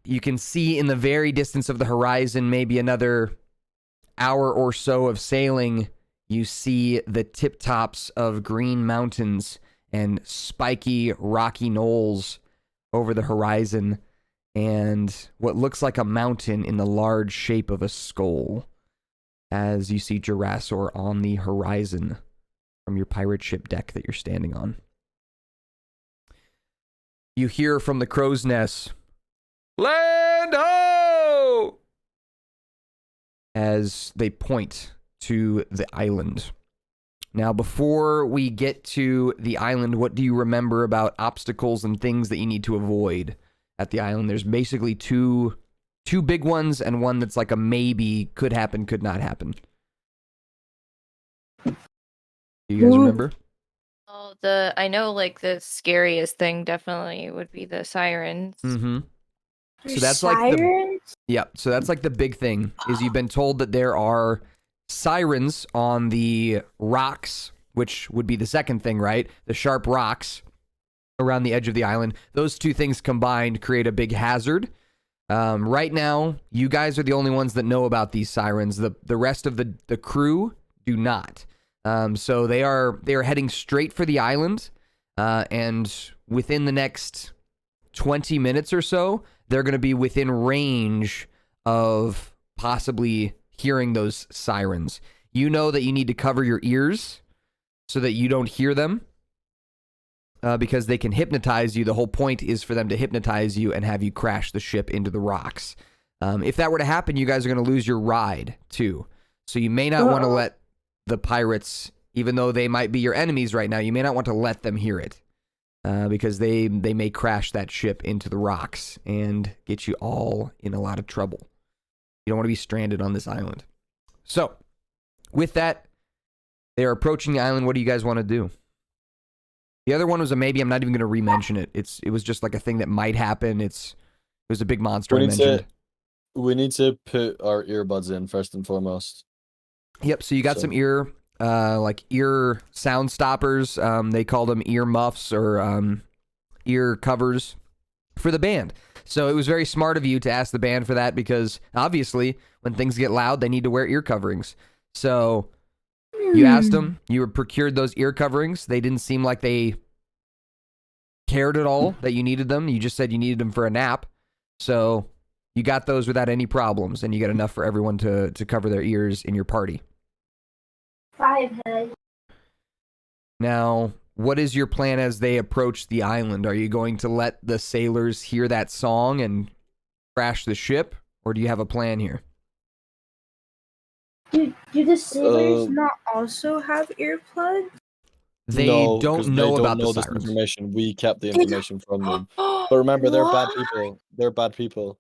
you can see in the very distance of the horizon, maybe another hour or so of sailing, you see the tip tops of green mountains and spiky rocky knolls over the horizon, and what looks like a mountain in the large shape of a skull as you see Jurassor on the horizon from your pirate ship deck that you're standing on. You hear from the crow's nest, "Land ho!" as they point to the island. Now, before we get to the island, what do you remember about obstacles and things that you need to avoid at the island? There's basically two big ones and one that's like a maybe, could happen, could not happen. Do you guys remember? Oh, I know, like, the scariest thing definitely would be the sirens. Mm-hmm. So that's sirens? so that's like the big thing, is you've been told that there are sirens on the rocks, which would be the second thing, right? The sharp rocks around the edge of the island. Those two things combined create a big hazard. Right now, you guys are the only ones that know about these sirens. The rest of the crew do not. So they are heading straight for the island, and within the next 20 minutes or so, they're going to be within range of possibly hearing those sirens. You know that you need to cover your ears so that you don't hear them, because they can hypnotize you. The whole point is for them to hypnotize you and have you crash the ship into the rocks. If that were to happen, you guys are going to lose your ride too. So you may not want to let the pirates, even though they might be your enemies right now, you may not want to let them hear it, because they may crash that ship into the rocks and get you all in a lot of trouble. You don't want to be stranded on this island. So, with that, they are approaching the island. What do you guys want to do? The other one was a maybe. I'm not even going to re-mention it. It was just like a thing that might happen. It was a big monster I mentioned. We need to put our earbuds in first and foremost. Yep, so you got some ear sound stoppers. They call them ear muffs or ear covers for the band. So it was very smart of you to ask the band for that, because obviously when things get loud, they need to wear ear coverings. So you asked them, you procured those ear coverings. They didn't seem like they cared at all that you needed them. You just said you needed them for a nap. So you got those without any problems, and you got enough for everyone to cover their ears in your party. 5 heads. Now, what is your plan as they approach the island? Are you going to let the sailors hear that song and crash the ship, or do you have a plan here? Do the sailors not also have earplugs? They don't know about the sirens. This information. We kept the information from them. But remember, they're bad people. They're bad people.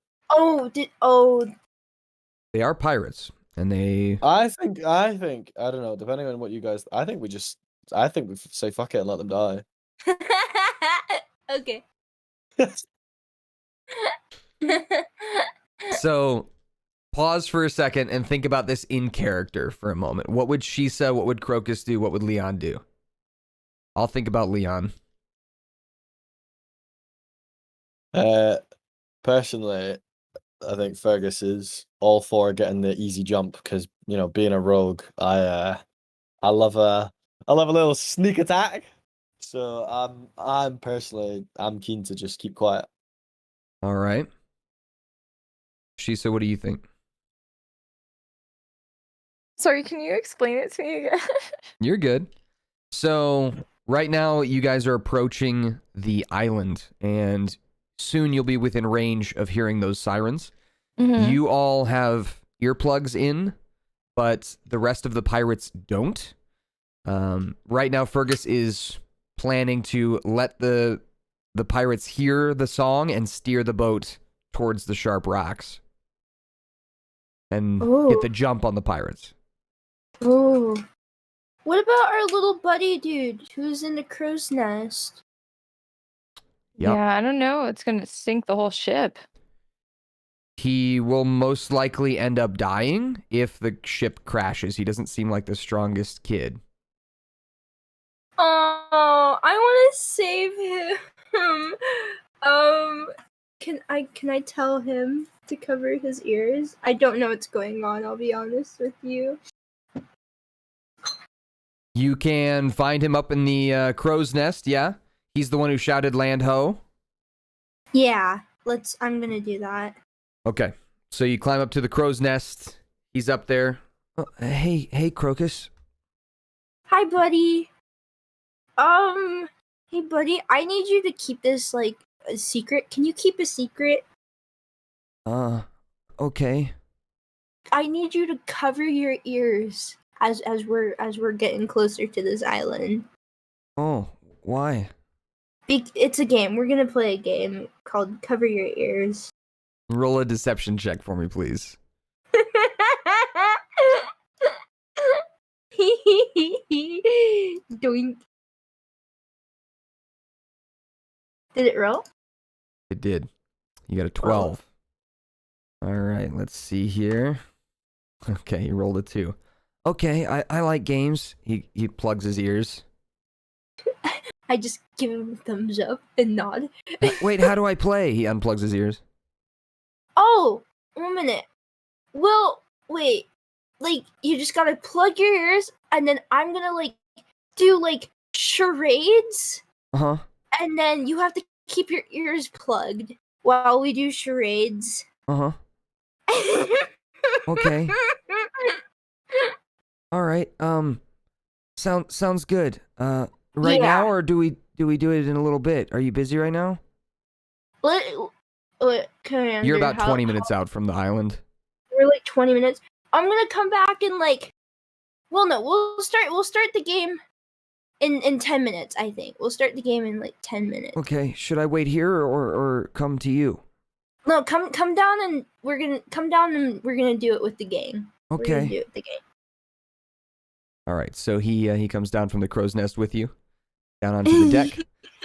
They are pirates, and they... I think, I don't know, depending on what you guys... I think we say fuck it and let them die. Okay. So, pause for a second and think about this in character for a moment. What would Shisa, what would Crocus do, what would Leon do? I'll think about Leon. Personally, I think Fergus is all for getting the easy jump, because, you know, being a rogue, I love a little sneak attack. So I'm keen to just keep quiet. All right. Shisa, what do you think? Sorry, can you explain it to me again? You're good. So, right now, you guys are approaching the island, and soon you'll be within range of hearing those sirens. Mm-hmm. You all have earplugs in, but the rest of the pirates don't. Right now, Fergus is planning to let the pirates hear the song and steer the boat towards the sharp rocks and get the jump on the pirates. Oh. What about our little buddy dude who's in the crow's nest? Yep. Yeah, I don't know. It's going to sink the whole ship. He will most likely end up dying if the ship crashes. He doesn't seem like the strongest kid. Oh, I want to save him. can I tell him to cover his ears? I don't know what's going on, I'll be honest with you. You can find him up in the crow's nest, yeah? He's the one who shouted land ho. Yeah, I'm gonna do that. Okay. So you climb up to the crow's nest. He's up there. Oh, hey, Crocus. Hi, buddy. Hey, buddy, I need you to keep this, like, a secret. Can you keep a secret? Okay. I need you to cover your ears as we're getting closer to this island. Oh, why? It's a game. We're gonna play a game called Cover Your Ears. Roll a deception check for me, please. Doink. Did it roll? It did. You got a 12. All right, let's see here. Okay, he rolled a 2. Okay, I like games. He plugs his ears. I just give him a thumbs up and nod. Wait, how do I play? He unplugs his ears. Oh, 1 minute. Well, wait. Like, you just gotta plug your ears, and then I'm gonna, like, do, like, charades. Uh-huh. And then you have to keep your ears plugged while we do charades. Uh-huh. Okay. All right. Sounds good. Right Yeah. now, or do we do it in a little bit? Are you busy right now? Commander, You're about 20 minutes out from the island. We're like 20 minutes. I'm gonna come back in like. Well, no, we'll start the game in 10 minutes. I think we'll start the game in like 10 minutes. Okay. Should I wait here or come to you? No, come down and we're gonna do it with the gang. We're gonna Okay. do it with the gang. All right. So he comes down from the crow's nest with you, down onto the deck.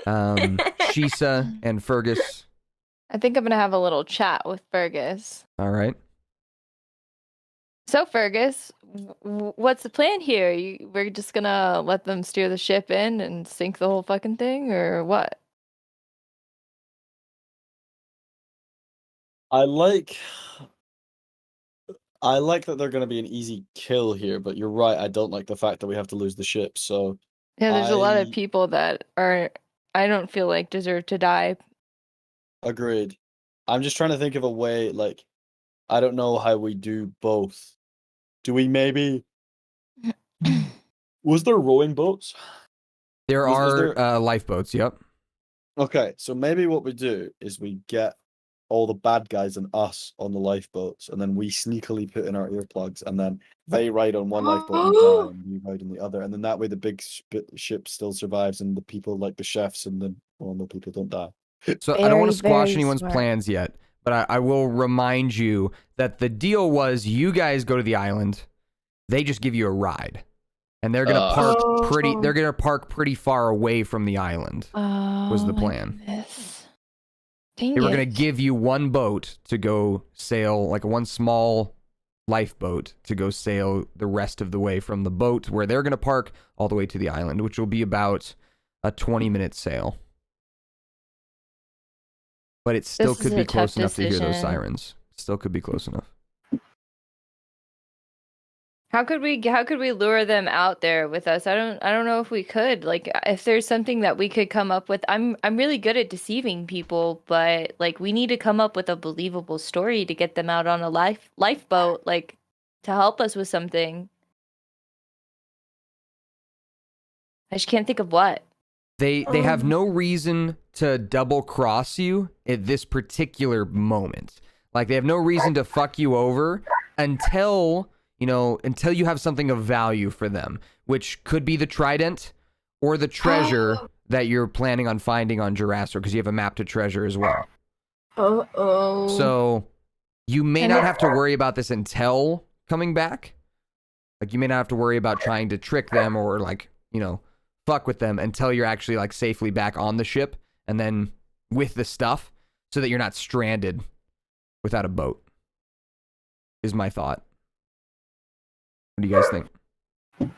Shisa and Fergus. I think I'm gonna have a little chat with Fergus. All right. So Fergus, what's the plan here? We're just gonna let them steer the ship in and sink the whole fucking thing, or what? I like that they're going to be an easy kill here, but you're right. I don't like the fact that we have to lose the ship. So Yeah, there's a lot of I- people that I don't feel like deserve to die. agreed. I'm just trying to think of a way. Like, I don't know how we do both. Do we maybe? Was there rowing boats? There Was are there- lifeboats. Yep. Okay, so maybe what we do is we get all the bad guys and us on the lifeboats, and then we sneakily put in our earplugs, and then they ride on one lifeboat and die, and we ride on the other, and then that way the big ship still survives, and the people like the chefs and the normal people don't die. So I don't want to Very, squash very anyone's smart. plans yet, but I will remind you that the deal was you guys go to the island, they just give you a ride, and they're gonna park pretty. They're gonna park pretty far away from the island. Was the plan. Dang They were it. gonna give you one boat to go sail, like one small lifeboat to go sail the rest of the way from the boat where they're gonna park all the way to the island, which will be about a 20-minute sail. But it still This could is be a close tough enough to hear those decision. sirens. Still could be close enough. How could we lure them out there with us? I don't know if we could. Like, if there's something that we could come up with. I'm really good at deceiving people, but like we need to come up with a believable story to get them out on a lifeboat, like to help us with something. I just can't think of what. They have no reason to double cross you at this particular moment. Like they have no reason to fuck you over until you have something of value for them, which could be the trident or the treasure that you're planning on finding on Jurassor, because you have a map to treasure as well. Uh-oh. So you may not have to worry about this until coming back. Like you may not have to worry about trying to trick them or like, fuck with them until you're actually like safely back on the ship and then with the stuff so that you're not stranded without a boat, is my thought. What do you guys think?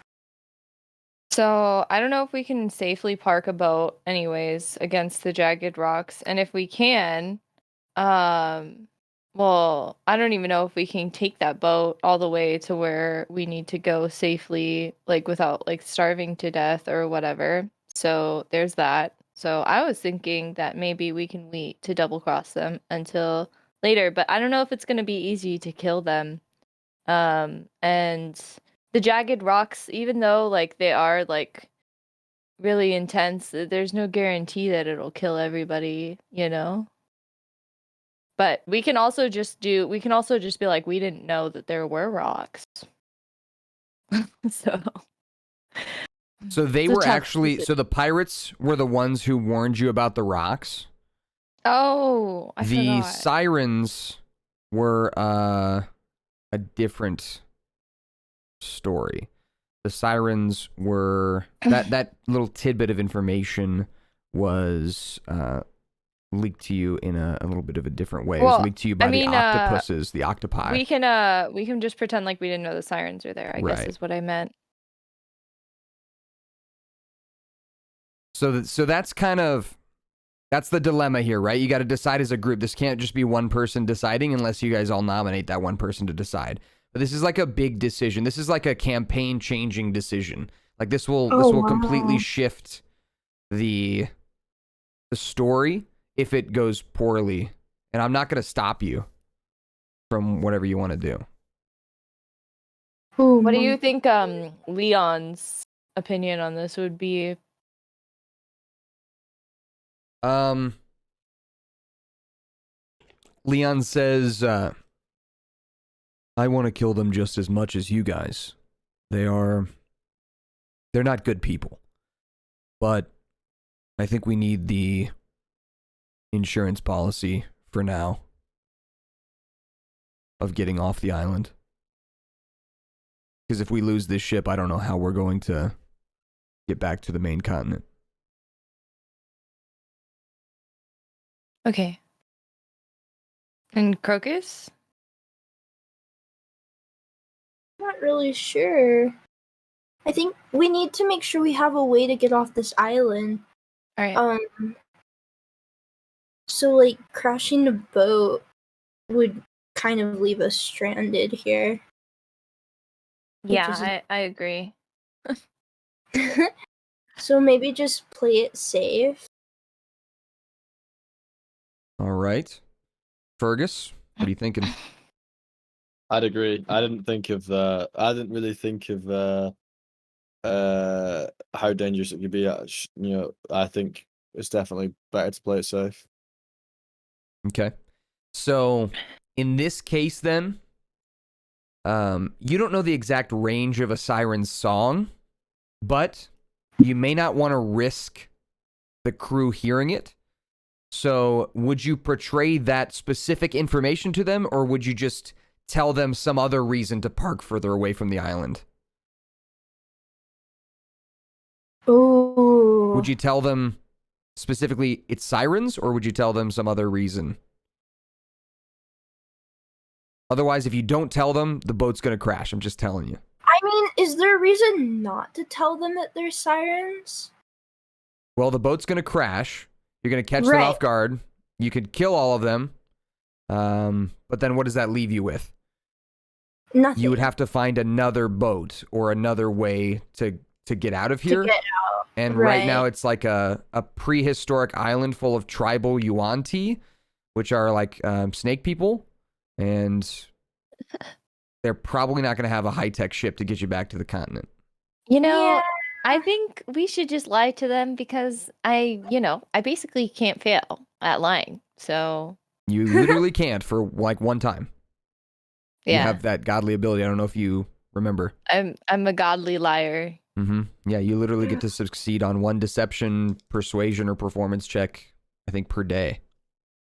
So I don't know if we can safely park a boat anyways against the jagged rocks. And if we can, Well, I don't even know if we can take that boat all the way to where we need to go safely, like without like starving to death or whatever. So there's that. So I was thinking that maybe we can wait to double cross them until later, but I don't know if it's going to be easy to kill them. And the jagged rocks, even though like they are like really intense, there's no guarantee that it'll kill everybody, you know? But we can also just be like, we didn't know that there were rocks. So they It's a were tough actually, decision. so the pirates were the ones who warned you about the rocks. Oh, I The forgot. sirens were a different story. The sirens were that little tidbit of information was leaked to you in a little bit of a different way. It was Well, leaked to you by I mean, the octopuses, the octopi. we can just pretend like we didn't know the sirens are there, I guess Right. is what I meant. So that's kind of that's the dilemma here, right? You got to decide as a group. This can't just be one person deciding unless you guys all nominate that one person to decide. But this is like a big decision. This is like a campaign changing decision. Like this will completely wow. shift the story if it goes poorly. And I'm not going to stop you from whatever you want to do. Oh, What do my- you think Leon's opinion on this would be? Leon says, I want to kill them just as much as you guys. They're not good people. But I think we need the insurance policy for now of getting off the island. Because if we lose this ship, I don't know how we're going to get back to the main continent. Okay. And Crocus? Not really sure. I think we need to make sure we have a way to get off this island. All right. So like crashing the boat would kind of leave us stranded here. Yeah, I agree. So maybe just play it safe. All right. Fergus, what are you thinking? I'd agree. I didn't really think of how dangerous it could be. I think it's definitely better to play it safe. Okay. So in this case then, you don't know the exact range of a siren's song, but you may not want to risk the crew hearing it. So would you portray that specific information to them, or would you just tell them some other reason to park further away from the island? Oh. Would you tell them specifically it's sirens, or would you tell them some other reason? Otherwise, if you don't tell them, the boat's going to crash. I'm just telling you. I mean, is there a reason not to tell them that they're sirens? Well, the boat's going to crash. You're going to catch them Right. off guard. You could kill all of them. But then what does that leave you with? Nothing. You would have to find another boat or another way to get out of here. to get out. And right Right. now it's like a prehistoric island full of tribal Yuan-Ti, which are like snake people. And they're probably not going to have a high-tech ship to get you back to the continent. You know, Yeah. I think we should just lie to them because I basically can't fail at lying. So, You literally can't for like one time. You yeah. have that godly ability. I don't know if you remember. I'm a godly liar. Yeah, you literally get to succeed on one deception, persuasion, or performance check, I think, per day.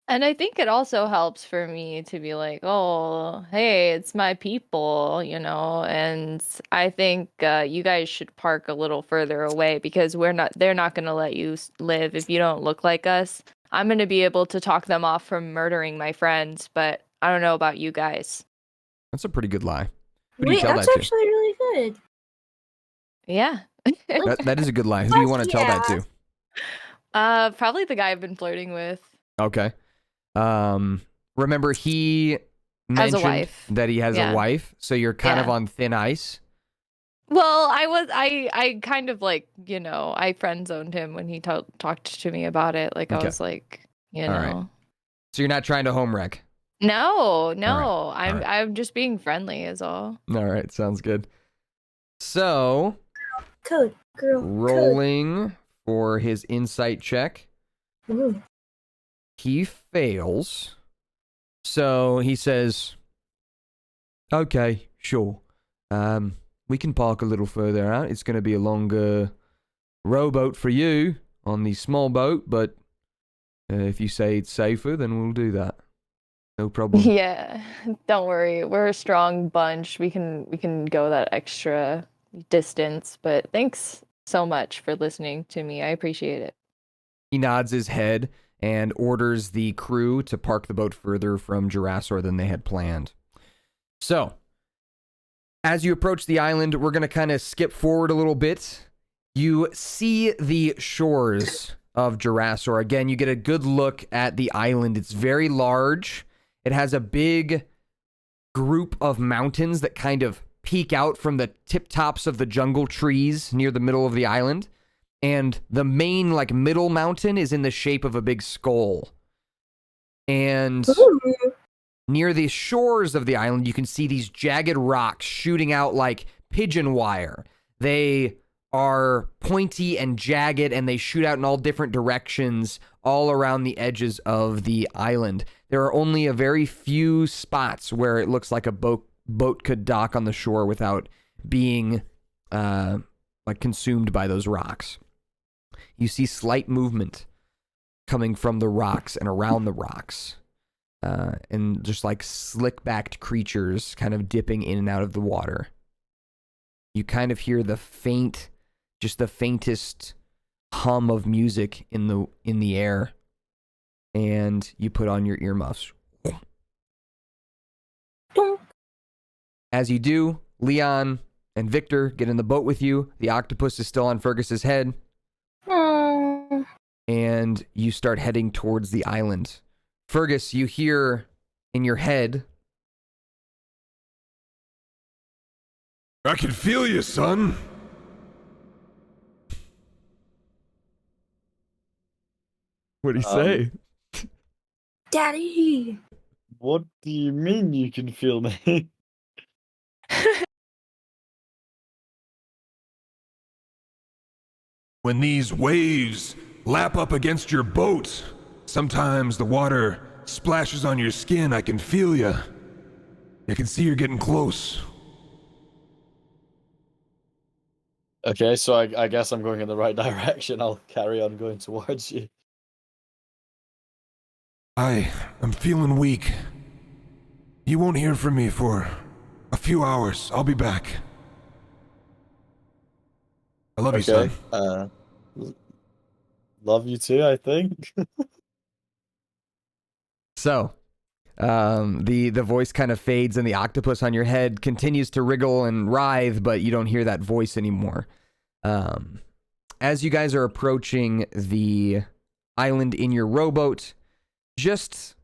And I think it also helps for me to be like, oh, hey, it's my people, and I think you guys should park a little further away because they're not going to let you live if you don't look like us. I'm going to be able to talk them off from murdering my friends, but I don't know about you guys. That's a pretty good lie. Who do you Wait, tell that's that to? actually really good. Yeah. That is a good lie. Who do you want to tell that to? Probably the guy I've been flirting with. Okay. Remember, he Has a mentioned wife. that he has Yeah. a wife, so you're kind of Yeah. on thin ice. Well, I kind of like, I friend zoned him when he talked to me about it. Like, I Okay. was like, All right. So you're not trying to home wreck. No, right. I'm just being friendly is all. All right, sounds good. So, Code, girl, code. rolling for his insight check. Ooh. He fails. So he says, okay, sure. We can park a little further out. It's going to be a longer rowboat for you on the small boat, but if you say it's safer, then we'll do that. No problem. Yeah, don't worry. We're a strong bunch. We can go that extra distance, but thanks so much for listening to me. I appreciate it. He nods his head and orders the crew to park the boat further from Jurassor than they had planned. So, as you approach the island, we're going to kind of skip forward a little bit. You see the shores of Jurassor. Again, you get a good look at the island. It's very large. It has a big group of mountains that kind of peek out from the tip tops of the jungle trees near the middle of the island. And the main, middle mountain is in the shape of a big skull. And Ooh. near the shores of the island, you can see these jagged rocks shooting out like pigeon wire. They are pointy and jagged, and they shoot out in all different directions all around the edges of the island. There are only a very few spots where it looks like a boat could dock on the shore without being consumed by those rocks. You see slight movement coming from the rocks and around the rocks. And just slick-backed creatures kind of dipping in and out of the water. You kind of hear the faintest hum of music in the air, and you put on your earmuffs. As you do, Leon and Victor get in the boat with you. The octopus is still on Fergus's head, and you start heading towards the island. Fergus, you hear in your head, I can feel you, son. what'd he say? Daddy. What do you mean you can feel me? When these waves lap up against your boat, sometimes the water splashes on your skin. I can feel you. I can see you're getting close. Okay, so I guess I'm going in the right direction. I'll carry on going towards you. I'm feeling weak. You won't hear from me for a few hours. I'll be back. I love you, son. Love you too, I think. So, the voice kind of fades, and the octopus on your head continues to wriggle and writhe, but you don't hear that voice anymore. As you guys are approaching the island in your rowboat, just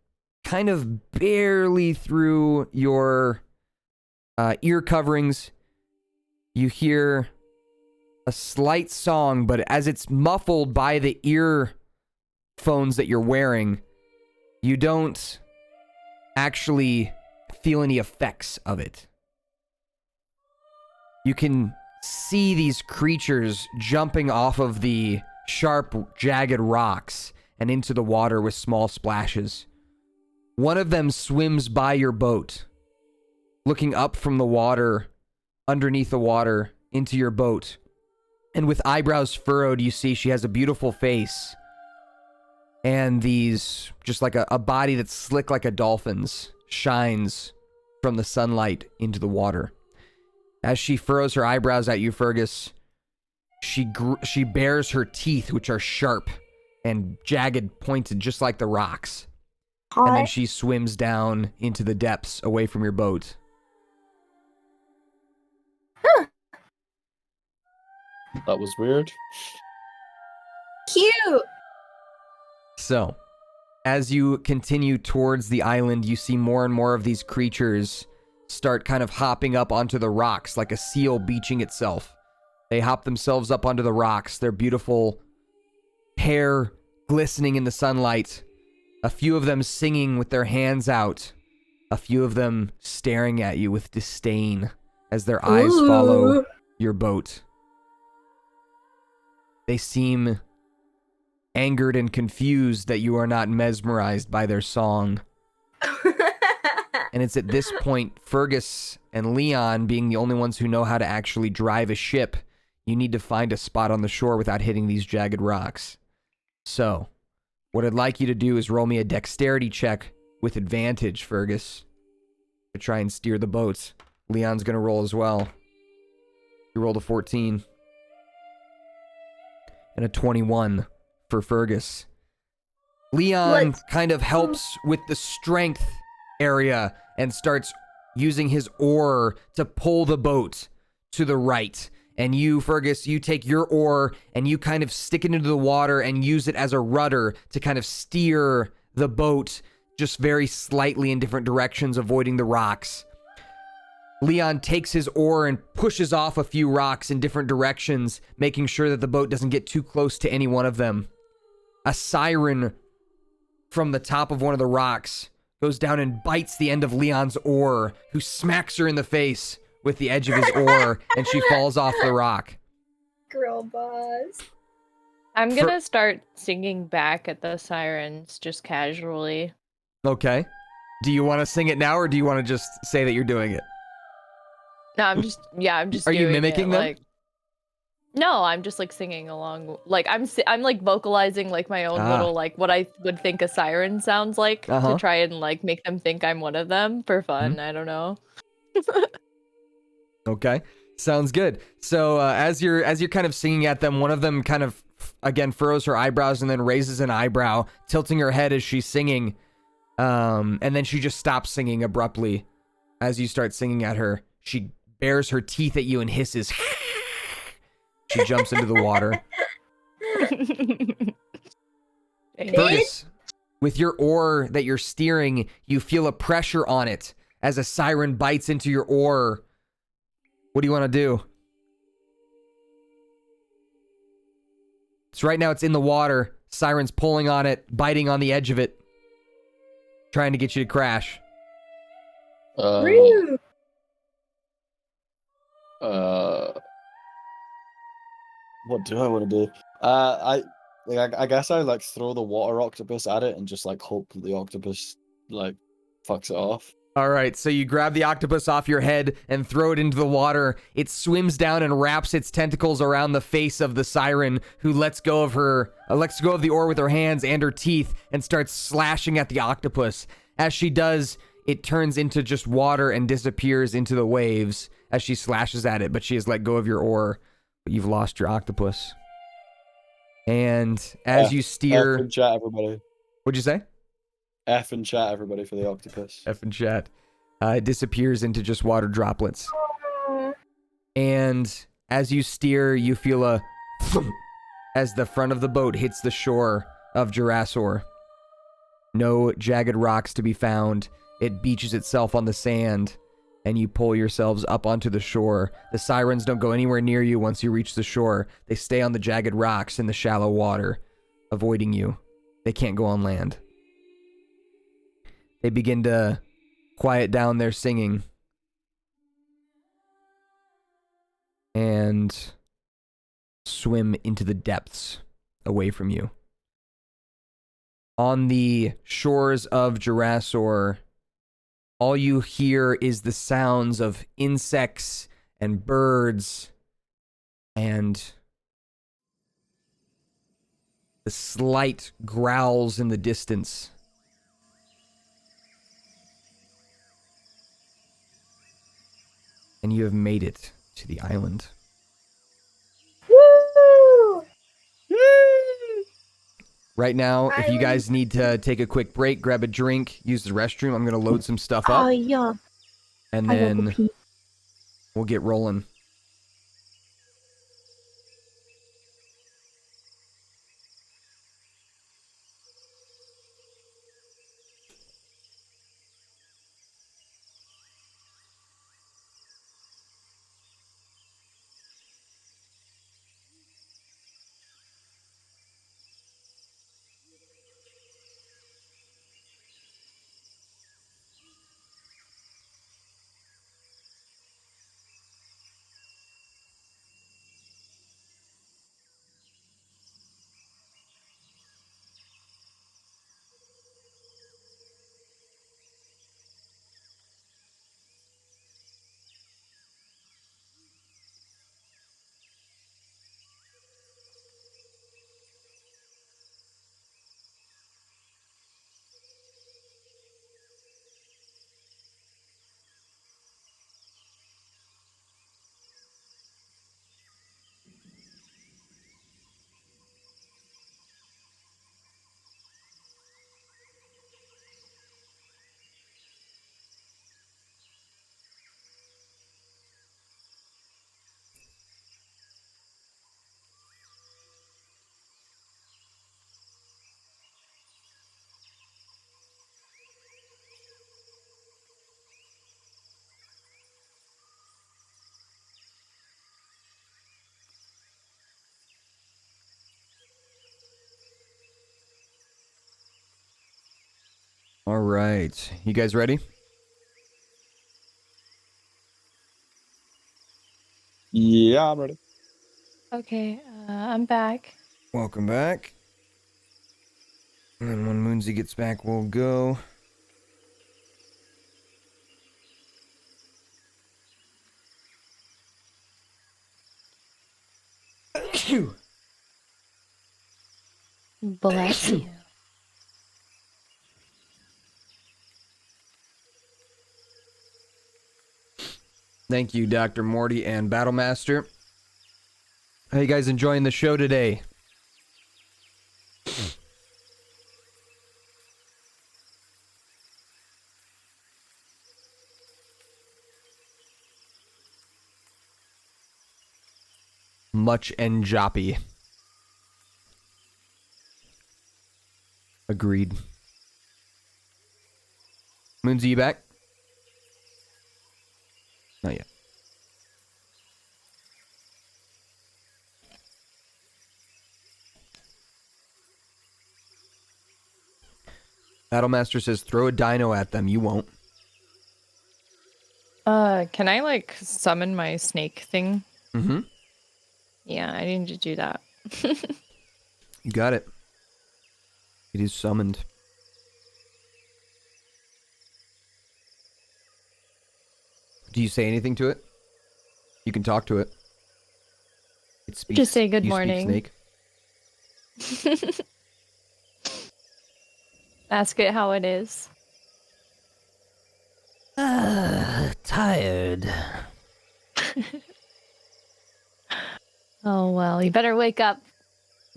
kind of barely through your ear coverings, you hear a slight song, but as it's muffled by the earphones that you're wearing, you don't actually feel any effects of it. You can see these creatures jumping off of the sharp, jagged rocks and into the water with small splashes. One of them swims by your boat, looking up from the water, underneath the water, into your boat. And with eyebrows furrowed, you see she has a beautiful face. And these, just like a body that's slick like a dolphin's, shines from the sunlight into the water. As she furrows her eyebrows at you, Fergus, she bares her teeth, which are sharp and jagged, pointed, just like the rocks. Hi. And then she swims down into the depths away from your boat. That was weird. Cute. So, As you continue towards the island, you see more and more of these creatures start kind of hopping up onto the rocks like a seal beaching itself. They hop themselves up onto the rocks, their beautiful hair glistening in the sunlight. A few of them singing with their hands out. A few of them staring at you with disdain as their eyes follow your boat. They seem angered and confused that you are not mesmerized by their song. And it's at this point, Fergus and Leon, being the only ones who know how to actually drive a ship, you need to find a spot on the shore without hitting these jagged rocks. So, what I'd like you to do is roll me a dexterity check with advantage, Fergus, to try and steer the boats. Leon's going to roll as well. You rolled a 14. And a 21 for Fergus. Leon kind of helps with the strength area and starts using his oar to pull the boat to the right. And you, Fergus, you take your oar and you kind of stick it into the water and use it as a rudder to kind of steer the boat just very slightly in different directions, avoiding the rocks. Leon takes his oar and pushes off a few rocks in different directions, making sure that the boat doesn't get too close to any one of them. A siren from the top of one of the rocks goes down and bites the end of Leon's oar, who smacks her in the face with the edge of his oar, and she falls off the rock. Girl boss. I'm gonna start singing back at the sirens just casually. Okay. Do you want to sing it now, or do you want to just say that you're doing it? No, I'm just Are you doing mimicking it, them? like... No, I'm just like singing along. Like I'm like vocalizing like my own little like what I would think a siren sounds like to try and like make them think I'm one of them for fun. I don't know. Okay, sounds good. So as you're kind of singing at them, one of them kind of again furrows her eyebrows and then raises an eyebrow, tilting her head as she's singing, and then she just stops singing abruptly. As you start singing at her, she bares her teeth at you and hisses. She jumps into the water. Fergus, with your oar that you're steering, you feel a pressure on it as a siren bites into your oar. What do you want to do? So right now it's in the water. Siren's pulling on it, biting on the edge of it, trying to get you to crash. Rude. What do I want to do? I guess I like throw the water octopus at it and just like hope that the octopus like fucks it off. All right, so you grab the octopus off your head and throw it into the water. It swims down and wraps its tentacles around the face of the siren, who lets go of the oar with her hands and her teeth and starts slashing at the octopus. As she does, it turns into just water and disappears into the waves as she slashes at it, but she has let go of your oar, but you've lost your octopus. And as you steer... F and chat, everybody. What'd you say? F and chat, everybody, for the octopus. F and chat. It disappears into just water droplets. And as you steer, you feel a thump as the front of the boat hits the shore of Jurassor. No jagged rocks to be found. It beaches itself on the sand, and you pull yourselves up onto the shore. The sirens don't go anywhere near you once you reach the shore. They stay on the jagged rocks in the shallow water, avoiding you. They can't go on land. They begin to quiet down their singing and swim into the depths away from you. On the shores of Jurassor, all you hear is the sounds of insects and birds and the slight growls in the distance. And you have made it to the island. Woo! Right now, if you guys need to take a quick break, grab a drink, use the restroom, I'm going to load some stuff up. Oh, yeah. And I gotta go then pee. we'll get rolling. All right. You guys ready? Yeah, I'm ready. Okay, I'm back. Welcome back. And then when Moonsy gets back, we'll go. Bless you. Thank you, Dr. Morty and Battlemaster. How you guys enjoying the show today? Much and joppy. Agreed. Moonsy, you back? Not yet. Battlemaster says throw a dino at them. You won't. Can I like summon my snake thing? Mm-hmm. Yeah, I need to do that. You got it. It is summoned. Do you say anything to it? You can talk to it. It speaks. Just say good You morning. Speak, snake. Ask it how it is. Tired. Oh well, you better wake up.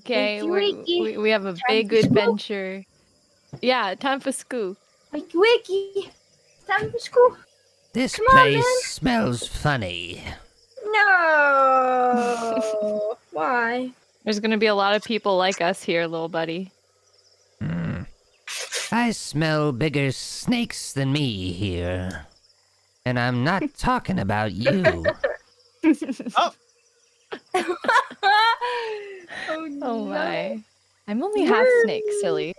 Okay, Wakey, we have a Time big for school. adventure. Yeah, time for school. Like Wiki. Time for school. This Come on, place man. smells funny. No. Why? There's gonna be a lot of people like us here, little buddy. I smell bigger snakes than me here. And I'm not talking about you. Oh, Oh no. my. I'm only half snake, silly.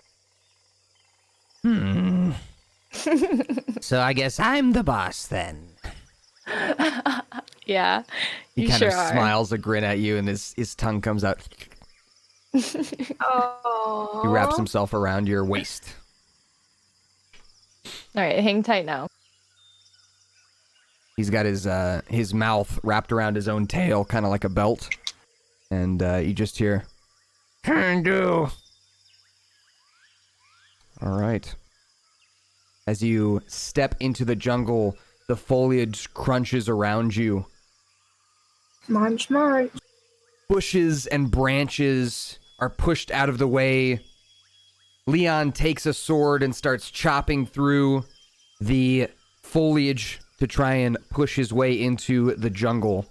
So I guess I'm the boss then. Yeah, He you kind sure of are. smiles a grin at you, and his tongue comes out. Oh. He wraps himself around your waist. All right, hang tight now. He's got his mouth wrapped around his own tail, kind of like a belt. And you just hear, "Can do." All right. As you step into the jungle, the foliage crunches around you. Munch, munch. Bushes and branches are pushed out of the way. Leon takes a sword and starts chopping through the foliage to try and push his way into the jungle.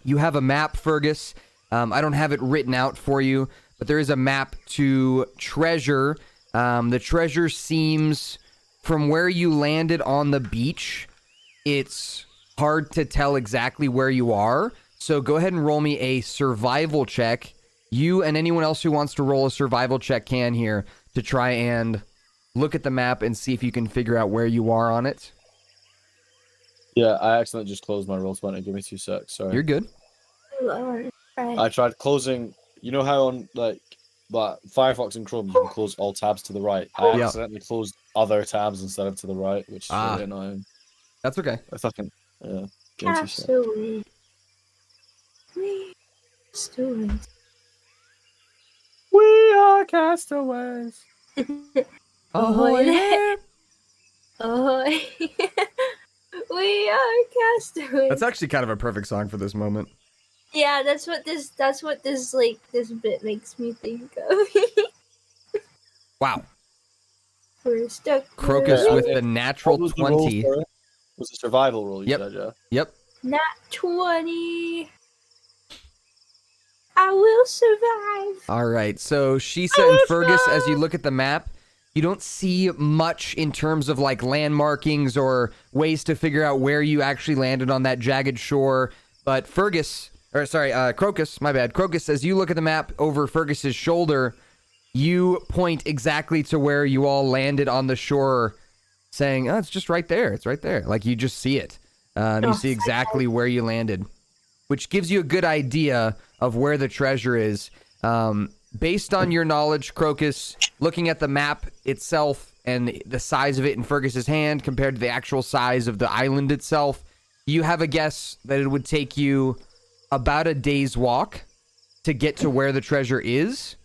You have a map, Fergus. I don't have it written out for you, but there is a map to treasure. The treasure seems, from where you landed on the beach, it's hard to tell exactly where you are. So go ahead and roll me a survival check. You and anyone else who wants to roll a survival check can here to try and look at the map and see if you can figure out where you are on it. Yeah, I accidentally just closed my roll 20. Give me 2 secs. Sorry. You're good. Lord. Right. I tried closing. You know how on like Firefox and Chrome you can close all tabs to the right. I Yeah. accidentally closed other tabs instead of to the right, which is really annoying. That's okay. I fucking yeah. Give me 2 secs. Castaway. Castaways. We are castaways. Ahoy there. Ahoy. We are castaways. That's actually kind of a perfect song for this moment. Yeah, that's what this this bit makes me think of. Wow. We're stuck. Crocus Yeah, with it- the natural What was the roll 20. for it? Was a survival roll you Yep. said, yeah? Yep. Nat 20. I will survive. All right. So Shisa and Fergus, as you look at the map, you don't see much in terms of like landmarkings or ways to figure out where you actually landed on that jagged shore. But Crocus, my bad. Crocus, as you look at the map over Fergus's shoulder, You point exactly to where you all landed on the shore, saying, "Oh, it's just right there. It's right there." Like you just see it. You see exactly where you landed, which gives you a good idea of where the treasure is. Based on your knowledge, Crocus, looking at the map itself and the size of it in Fergus's hand compared to the actual size of the island itself, you have a guess that it would take you about a day's walk to get to where the treasure is,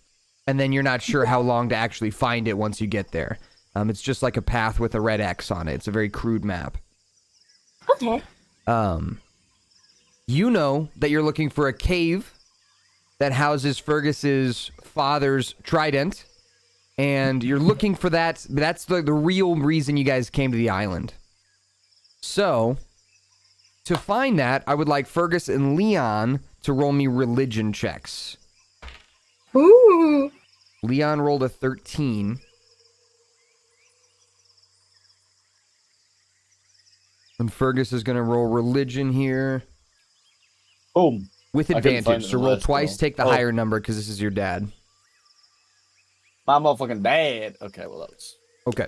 and then you're not sure how long to actually find it once you get there. It's just like a path with a red X on it. It's a very crude map. Okay. You know that you're looking for a cave that houses Fergus's father's trident, and you're looking for that. That's the real reason you guys came to the island. So, to find that, I would like Fergus and Leon to roll me religion checks. Ooh. Leon rolled a 13. And Fergus is going to roll religion here. Boom. With I couldn't find advantage. it So in the roll last twice, roll. take the higher number because this is your dad. My motherfucking dad. Okay, well that's Okay.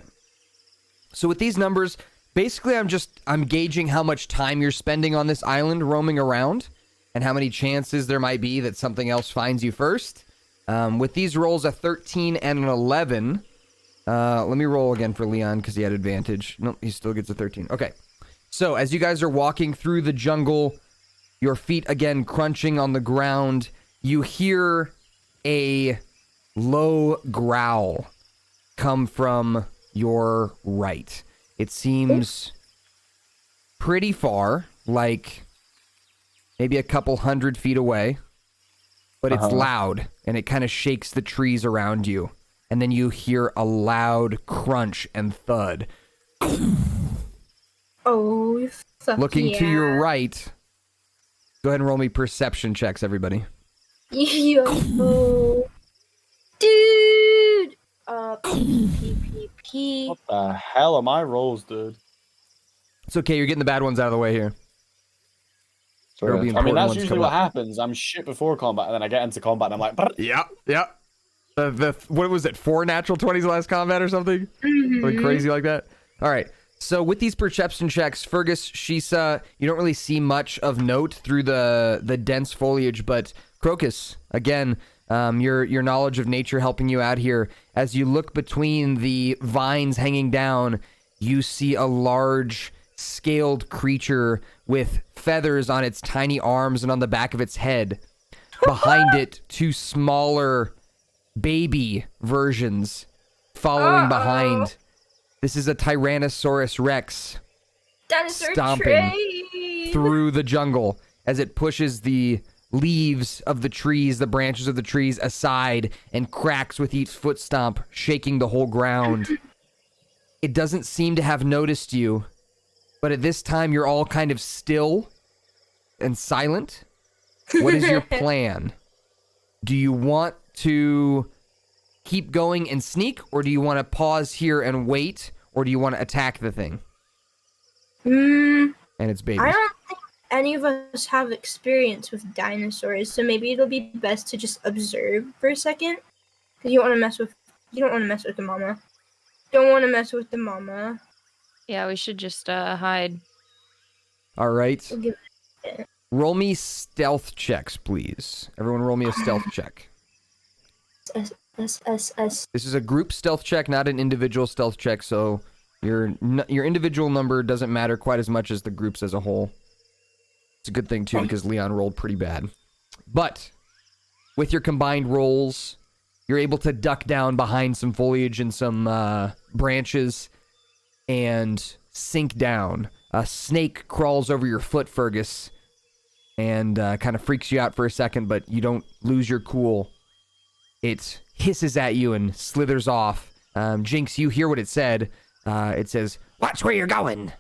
So with these numbers, basically I'm gauging how much time you're spending on this island roaming around and how many chances there might be that something else finds you first. With these rolls, a 13 and an 11. Let me roll again for Leon because he had advantage. Nope, he still gets a 13. Okay. So as you guys are walking through the jungle, your feet again crunching on the ground, you hear a low growl come from your right. It seems pretty far, like maybe a couple 100 feet away, but it's loud and it kind of shakes the trees around you. And then you hear a loud crunch and thud. Oh, fuck Looking to yeah. your right, go ahead and roll me perception checks, everybody. Yo, dude. P. what the hell are my rolls, dude? It's okay, you're getting the bad ones out of the way here. There'll be I mean, important that's ones usually coming what up. happens. I'm shit before combat, and then I get into combat, and I'm like, "Brr." Yeah. What was it, 4 natural 20s last combat or something? Something crazy like that? All right. So with these perception checks, Fergus, Shisa, you don't really see much of note through the dense foliage, but Crocus, again, your knowledge of nature helping you out here. As you look between the vines hanging down, you see a large scaled creature with feathers on its tiny arms and on the back of its head. Behind it, 2 smaller baby versions following behind. This is a Tyrannosaurus Rex Dinosaur stomping train. through the jungle as it pushes the leaves of the trees, the branches of the trees aside and cracks with each foot stomp, shaking the whole ground. It doesn't seem to have noticed you, but at this time you're all kind of still and silent. What is your plan? Do you want to keep going and sneak, or do you want to pause here and wait, or do you want to attack the thing? And its babies. I don't think any of us have experience with dinosaurs, so maybe it'll be best to just observe for a second. Because you don't want to mess with the mama. Don't want to mess with the mama. Yeah, we should just hide. All right. We'll give Roll me stealth checks, please. Everyone roll me a stealth check. S. This is a group stealth check, not an individual stealth check, so your individual number doesn't matter quite as much as the groups as a whole. It's a good thing, too, because Leon rolled pretty bad. But with your combined rolls, you're able to duck down behind some foliage and some branches and sink down. A snake crawls over your foot, Fergus, and kind of freaks you out for a second, but you don't lose your cool. It hisses at you and slithers off. Jinx, you hear what it said. It says, "Watch where you're going."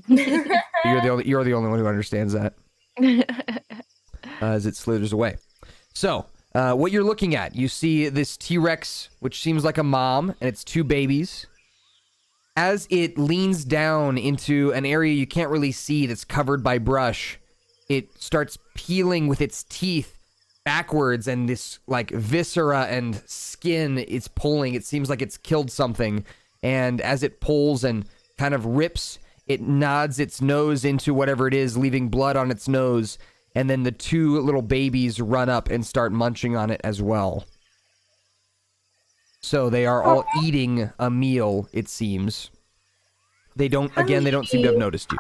You're the only one who understands that. As it slithers away. So, what you're looking at, you see this T-Rex, which seems like a mom, and its 2 babies. As it leans down into an area you can't really see that's covered by brush, it starts peeling with its teeth backwards, and this like viscera and skin is pulling. It seems like it's killed something, and as it pulls and kind of rips, it nods its nose into whatever it is, leaving blood on its nose, and then the two little babies run up and start munching on it as well. So they are all eating a meal, it seems. They don't seem to have noticed you.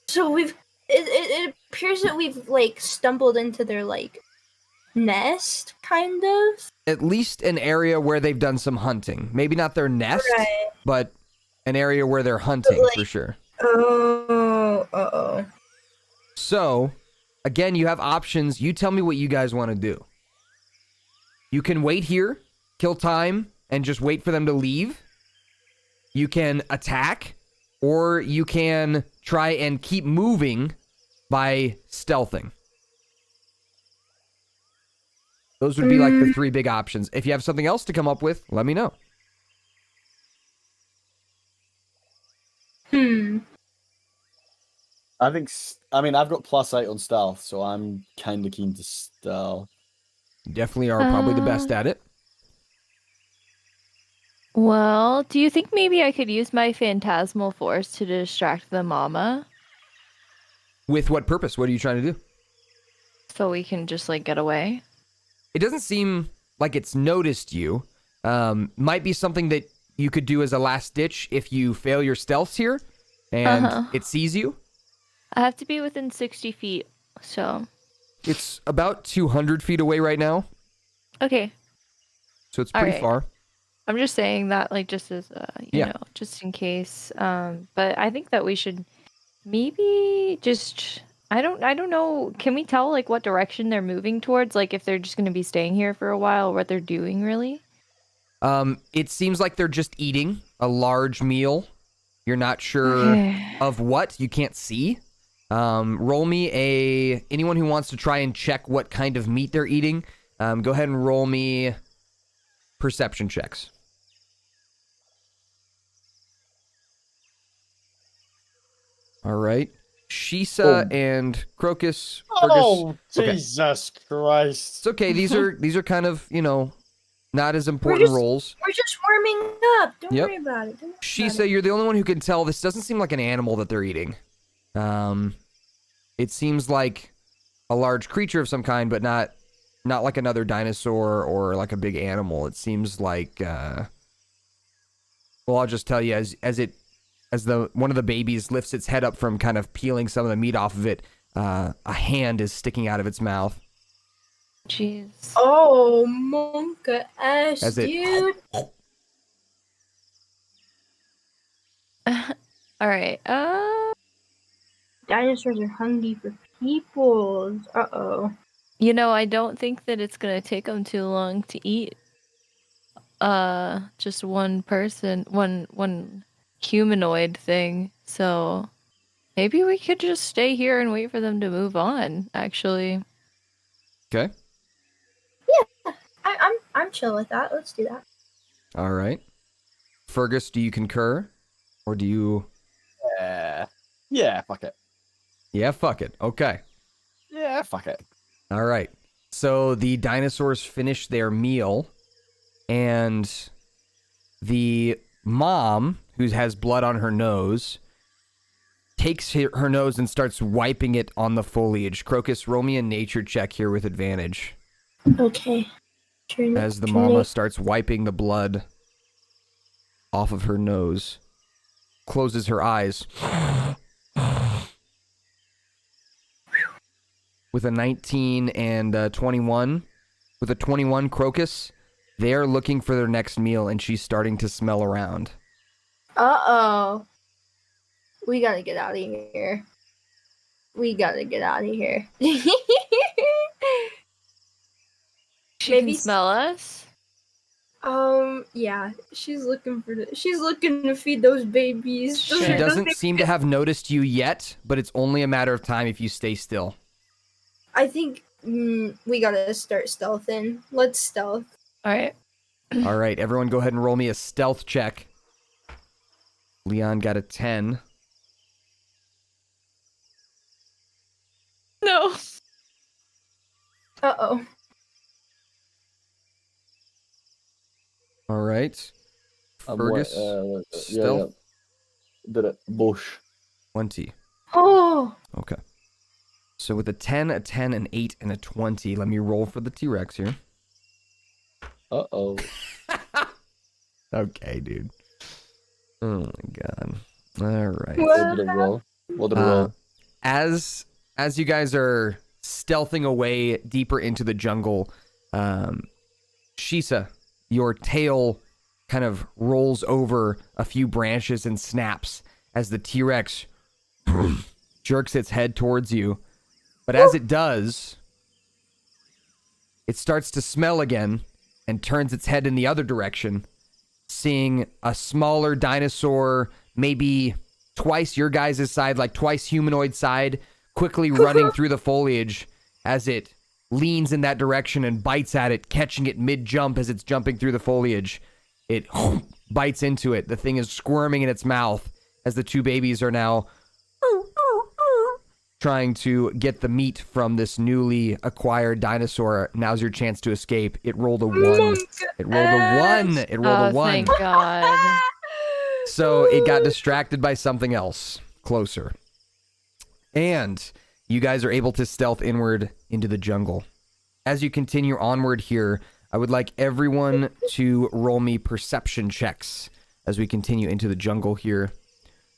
So it appears that we've like stumbled into their like nest, kind of. At least an area where they've done some hunting. Maybe not their nest, Right. but an area where they're hunting like- for sure. Oh. So, again, you have options. You tell me what you guys want to do. You can wait here, kill time, and just wait for them to leave. You can attack, or you can try and keep moving by stealthing. Those would be like the three big options. If you have something else to come up with, let me know. I think. I mean, I've got +8 on stealth, so I'm kind of keen to stealth. You definitely are probably the best at it. Well, do you think maybe I could use my phantasmal force to distract the mama With what purpose? What are you trying to do? so we can just like get away? It doesn't seem like it's noticed you. Might be something that you could do as a last ditch if you fail your stealths here and it sees you. I have to be within 60 feet, so It's about 200 feet away right now, okay. so it's pretty Alright. far. I'm just saying that like just as you Yeah. know, just in case. But I think that we should maybe just I don't know. Can we tell like what direction they're moving towards? Like if they're just going to be staying here for a while, or what they're doing really? It seems like they're just eating a large meal. You're not sure Okay. of what. You can't see. Roll me anyone who wants to try and check what kind of meat they're eating. Go ahead and roll me perception checks. All right. Shisa and Crocus. Oh, Okay. Jesus Christ! It's okay. These are kind of, not as important just- rolls. We're just warming up. Don't Yep. worry about it. Don't worry about Shisa, it. you're the only one who can tell. This doesn't seem like an animal that they're eating. It seems like a large creature of some kind, but not like another dinosaur or like a big animal. It seems like, well, I'll just tell you as one of the babies lifts its head up from kind of peeling some of the meat off of it, a hand is sticking out of its mouth. Jeez. Oh, Monka ass, As it- dude. All right. Dinosaurs are hungry for people. Uh-oh. You know, I don't think that it's gonna take them too long to eat. Just one person, one humanoid thing. So maybe we could just stay here and wait for them to move on. Actually, Okay. I'm chill with that. Let's do that. All right. Fergus, do you concur? Or do you... Yeah, fuck it. Yeah, fuck it. Okay. Yeah, fuck it. All right. So the dinosaurs finish their meal, and the mom, who has blood on her nose, takes her nose and starts wiping it on the foliage. Crocus, roll me a nature check here with advantage. Okay. As the mama starts wiping the blood off of her nose, closes her eyes. With a 19 and a 21. With a 21, Crocus, they are looking for their next meal, and she's starting to smell around. Uh-oh. We gotta get out of here. We gotta get out of here. she Maybe can smell us. Yeah. She's looking to feed those babies. She She Sure. doesn't seem to have noticed you yet, but it's only a matter of time if you stay still. I think we gotta start stealthing. Let's stealth. All right. All right, everyone go ahead and roll me a stealth check. Leon got a 10. No. Oh. All right. I'm Fergus, yeah, stealth, did it. Bush. 20. Oh. Okay. So with a 10, a 10, an 8, and a 20, let me roll for the T-Rex here. Uh-oh. Okay, dude. Oh my god. All right. What did it roll? What did it roll? As you guys are stealthing away deeper into the jungle, Shisa, your tail kind of rolls over a few branches and snaps as the T-Rex jerks its head towards you. But as it does, it starts to smell again and turns its head in the other direction, seeing a smaller dinosaur, maybe twice your guys' side, like twice humanoid side, quickly running through the foliage as it leans in that direction and bites at it, catching it mid-jump as it's jumping through the foliage. It bites into it. The thing is squirming in its mouth as the two babies are now trying to get the meat from this newly acquired dinosaur. Now's your chance to escape. It rolled a 1. It rolled a 1. It rolled a 1. Thank God. So it got distracted by something else closer. And you guys are able to stealth inward into the jungle. As you continue onward here, I would like everyone to roll me perception checks as we continue into the jungle here.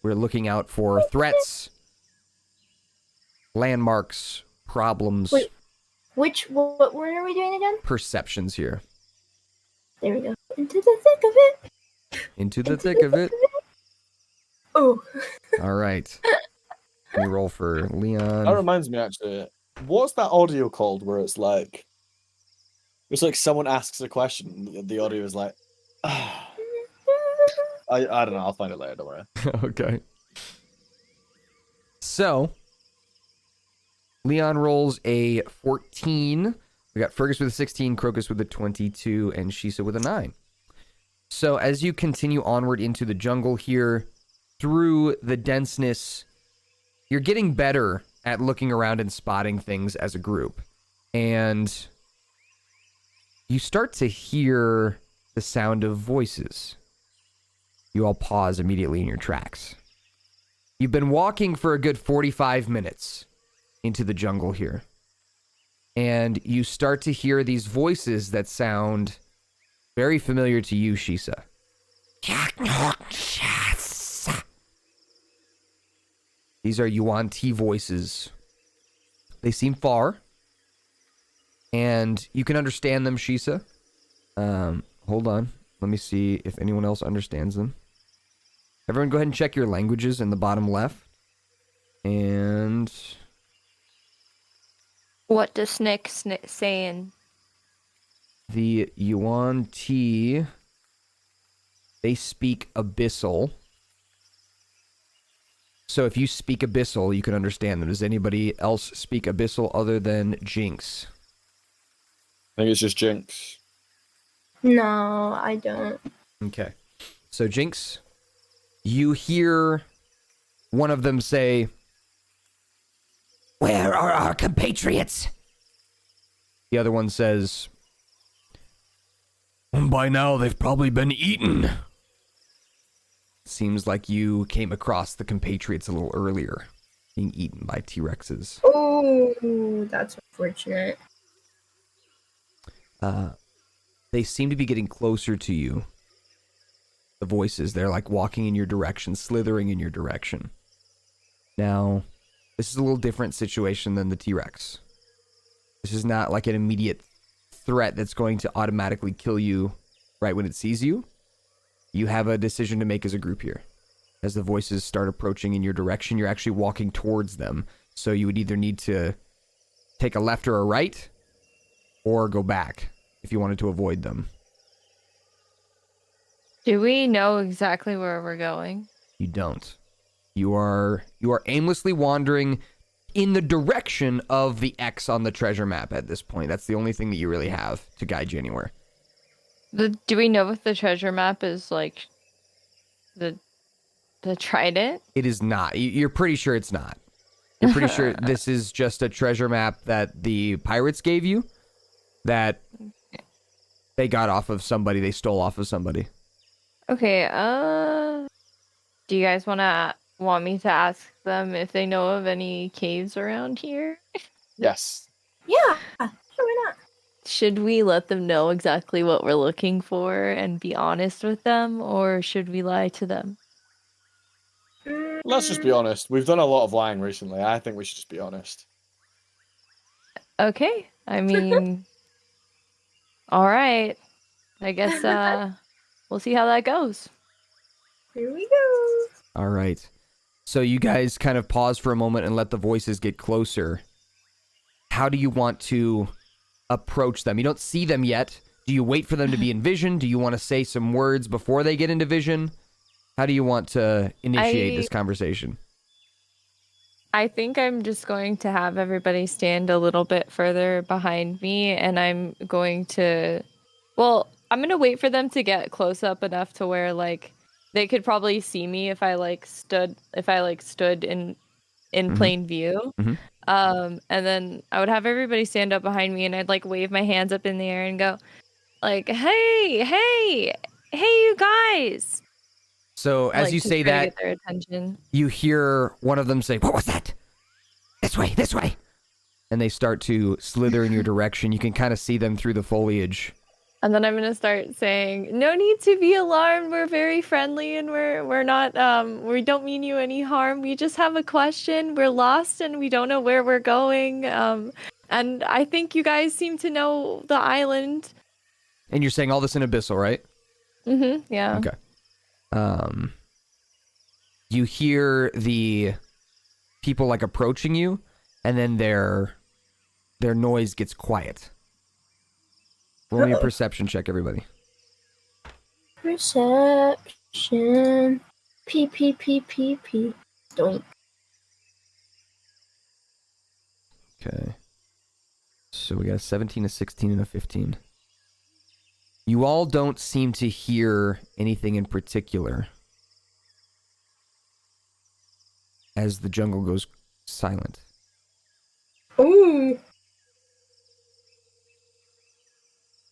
We're looking out for threats, landmarks, problems. Wait, what word are we doing again? Perceptions here. There we go. Into the thick of it. Into the thick of it. Oh. All right. Let me roll for Leon. That reminds me, actually. What's that audio called where it's like someone asks a question, and the audio is like, I don't know. I'll find it later. Don't worry. Okay. So, Leon rolls a 14. We got Fergus with a 16, Crocus with a 22, and Shisa with a 9. So, as you continue onward into the jungle here, through the denseness, you're getting better at looking around and spotting things as a group. And you start to hear the sound of voices. You all pause immediately in your tracks. You've been walking for a good 45 minutes into the jungle here. And you start to hear these voices that sound very familiar to you, Shisa. These are Yuan Ti voices. They seem far. And you can understand them, Shisa. Hold on. Let me see if anyone else understands them. Everyone go ahead and check your languages in the bottom left. And What does Snick saying? the Yuan Ti, they speak Abyssal. So if you speak Abyssal, you can understand them. Does anybody else speak Abyssal other than Jinx? I think it's just Jinx. No, I don't. Okay. So Jinx, you hear one of them say, "Where are our compatriots?" The other one says, "By now they've probably been eaten." Seems like you came across the compatriots a little earlier, being eaten by T-Rexes. Oh, that's unfortunate. They seem to be getting closer to you. The voices, they're like walking in your direction, slithering in your direction. Now, this is a little different situation than the T-Rex. This is not like an immediate threat that's going to automatically kill you right when it sees you. You have a decision to make as a group here. As the voices start approaching in your direction, you're actually walking towards them. So you would either need to take a left or a right, or go back if you wanted to avoid them. Do we know exactly where we're going? You don't. You are aimlessly wandering in the direction of the X on the treasure map at this point. That's the only thing that you really have to guide you anywhere. Do we know if the treasure map is like the trident? It is not. You're pretty sure it's not. You're pretty sure this is just a treasure map that the pirates gave you. that they got off of somebody, they stole off of somebody. Okay, do you guys want me to ask them if they know of any caves around here? Yes. Yeah, sure, why not? Should we let them know exactly what we're looking for and be honest with them, or should we lie to them? Let's just be honest. We've done a lot of lying recently. I think we should just be honest. Okay, I mean, all right. I guess we'll see how that goes. Here we go. All right. So you guys kind of pause for a moment and let the voices get closer. How do you want to approach them? You don't see them yet. Do you wait for them to be in vision? Do you want to say some words before they get into vision? How do you want to initiate this conversation? I think I'm just going to have everybody stand a little bit further behind me, and I'm going to, well, I'm going to wait for them to get close up enough to where, like, they could probably see me if I stood in plain view. And then I would have everybody stand up behind me, and I'd like wave my hands up in the air and go like, hey, you guys. So as Like, you to say try to that, get their attention. you hear one of them say, "What was that? This way." And they start to slither in your direction. You can kind of see them through the foliage. And then I'm gonna start saying, "No need to be alarmed. We're very friendly, and we're not. We don't mean you any harm. We just have a question. We're lost, and we don't know where we're going. And I think you guys seem to know the island." And you're saying all this in Abyssal, right? Mm-hmm. Yeah. Okay. You hear the people like approaching you, and then their noise gets quiet. Roll me a perception check, everybody. Perception. P. Don't. Okay. So we got a 17, a 16, and a 15. You all don't seem to hear anything in particular as the jungle goes silent. Ooh.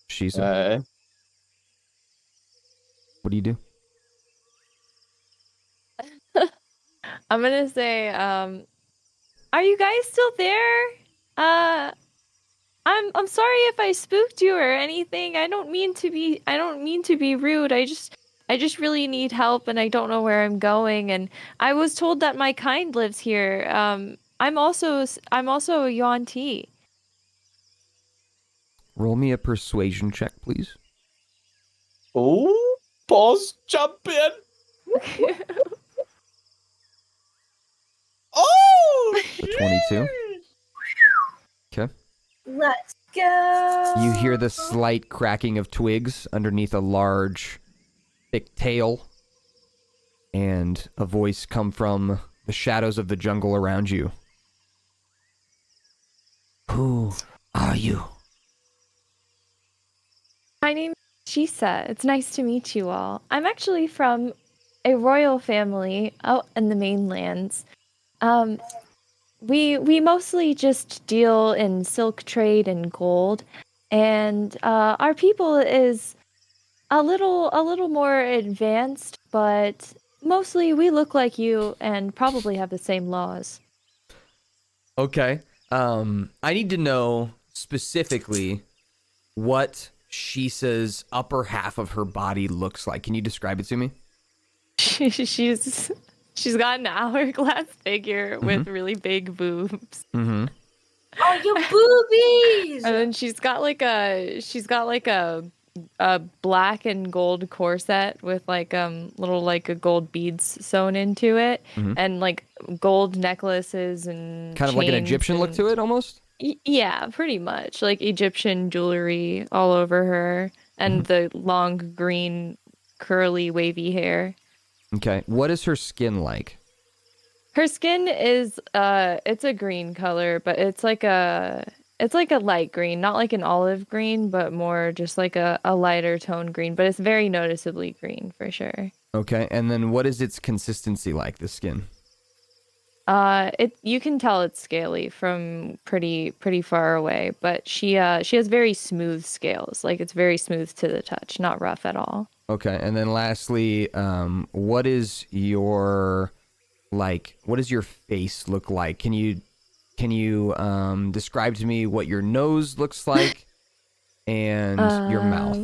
Shisa, what do you do? I'm gonna say, are you guys still there? I'm sorry if I spooked you or anything. I don't mean to be rude. I just really need help, and I don't know where I'm going. And I was told that my kind lives here. I'm also a Yuan-Ti. Roll me a persuasion check, please. Oh, pause, jump in. Oh, A 22. Okay. Let's go. You hear the slight cracking of twigs underneath a large, thick tail, and a voice come from the shadows of the jungle around you. Who are you? My name is Shisa. It's nice to meet you all. I'm actually from a royal family out in the mainlands. We mostly just deal in silk trade and gold, and our people is a little more advanced, but mostly we look like you and probably have the same laws. Okay. I need to know specifically what Shisa's upper half of her body looks like. Can you describe it to me? She's got an hourglass figure with really big boobs. Mm-hmm. Oh, your boobies! And then she's got like a black and gold corset with like little like gold beads sewn into it, and like gold necklaces and Kind of like an chains Egyptian look to it, almost? Yeah, pretty much like Egyptian jewelry all over her, and the long green curly wavy hair. Okay. What is her skin like? Her skin is it's a green color, but it's like a light green, not like an olive green, but more just like a lighter tone green, but it's very noticeably green for sure. Okay. And then what is its consistency like, the skin? You can tell it's scaly from pretty far away, but she has very smooth scales. Like it's very smooth to the touch, not rough at all. Okay, and then lastly, what is your face look like? Can you describe to me what your nose looks like and your mouth?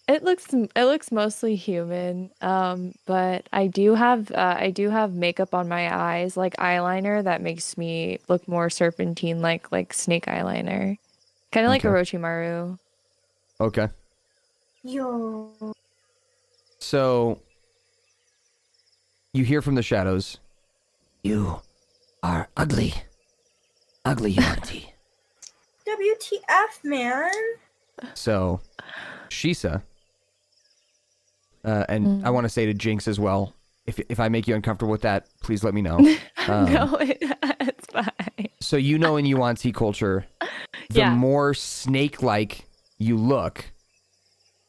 It looks mostly human, but I do have makeup on my eyes, like eyeliner that makes me look more serpentine, like snake eyeliner, kind of like Okay. Orochimaru. Okay. Yo. So you hear from the shadows. You are ugly. Ugly, Yuanti. WTF, man? So Shisa, and I want to say to Jinx as well, if I make you uncomfortable with that, please let me know. No, it's fine. So you know in Yuan-Ti culture, the Yeah. more snake-like you look,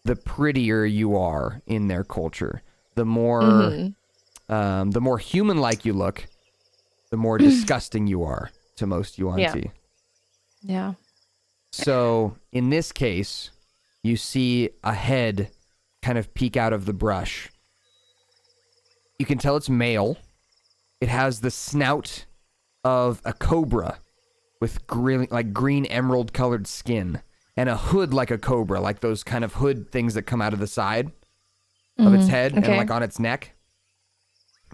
the prettier you are in their culture. The more human-like you look, the more disgusting you are to most Yuan-Ti. Yeah. So in this case, you see a head kind of peek out of the brush. You can tell it's male. It has the snout of a cobra with green emerald colored skin and a hood like a cobra, like those kind of hood things that come out of the side of its head and Okay. like on its neck.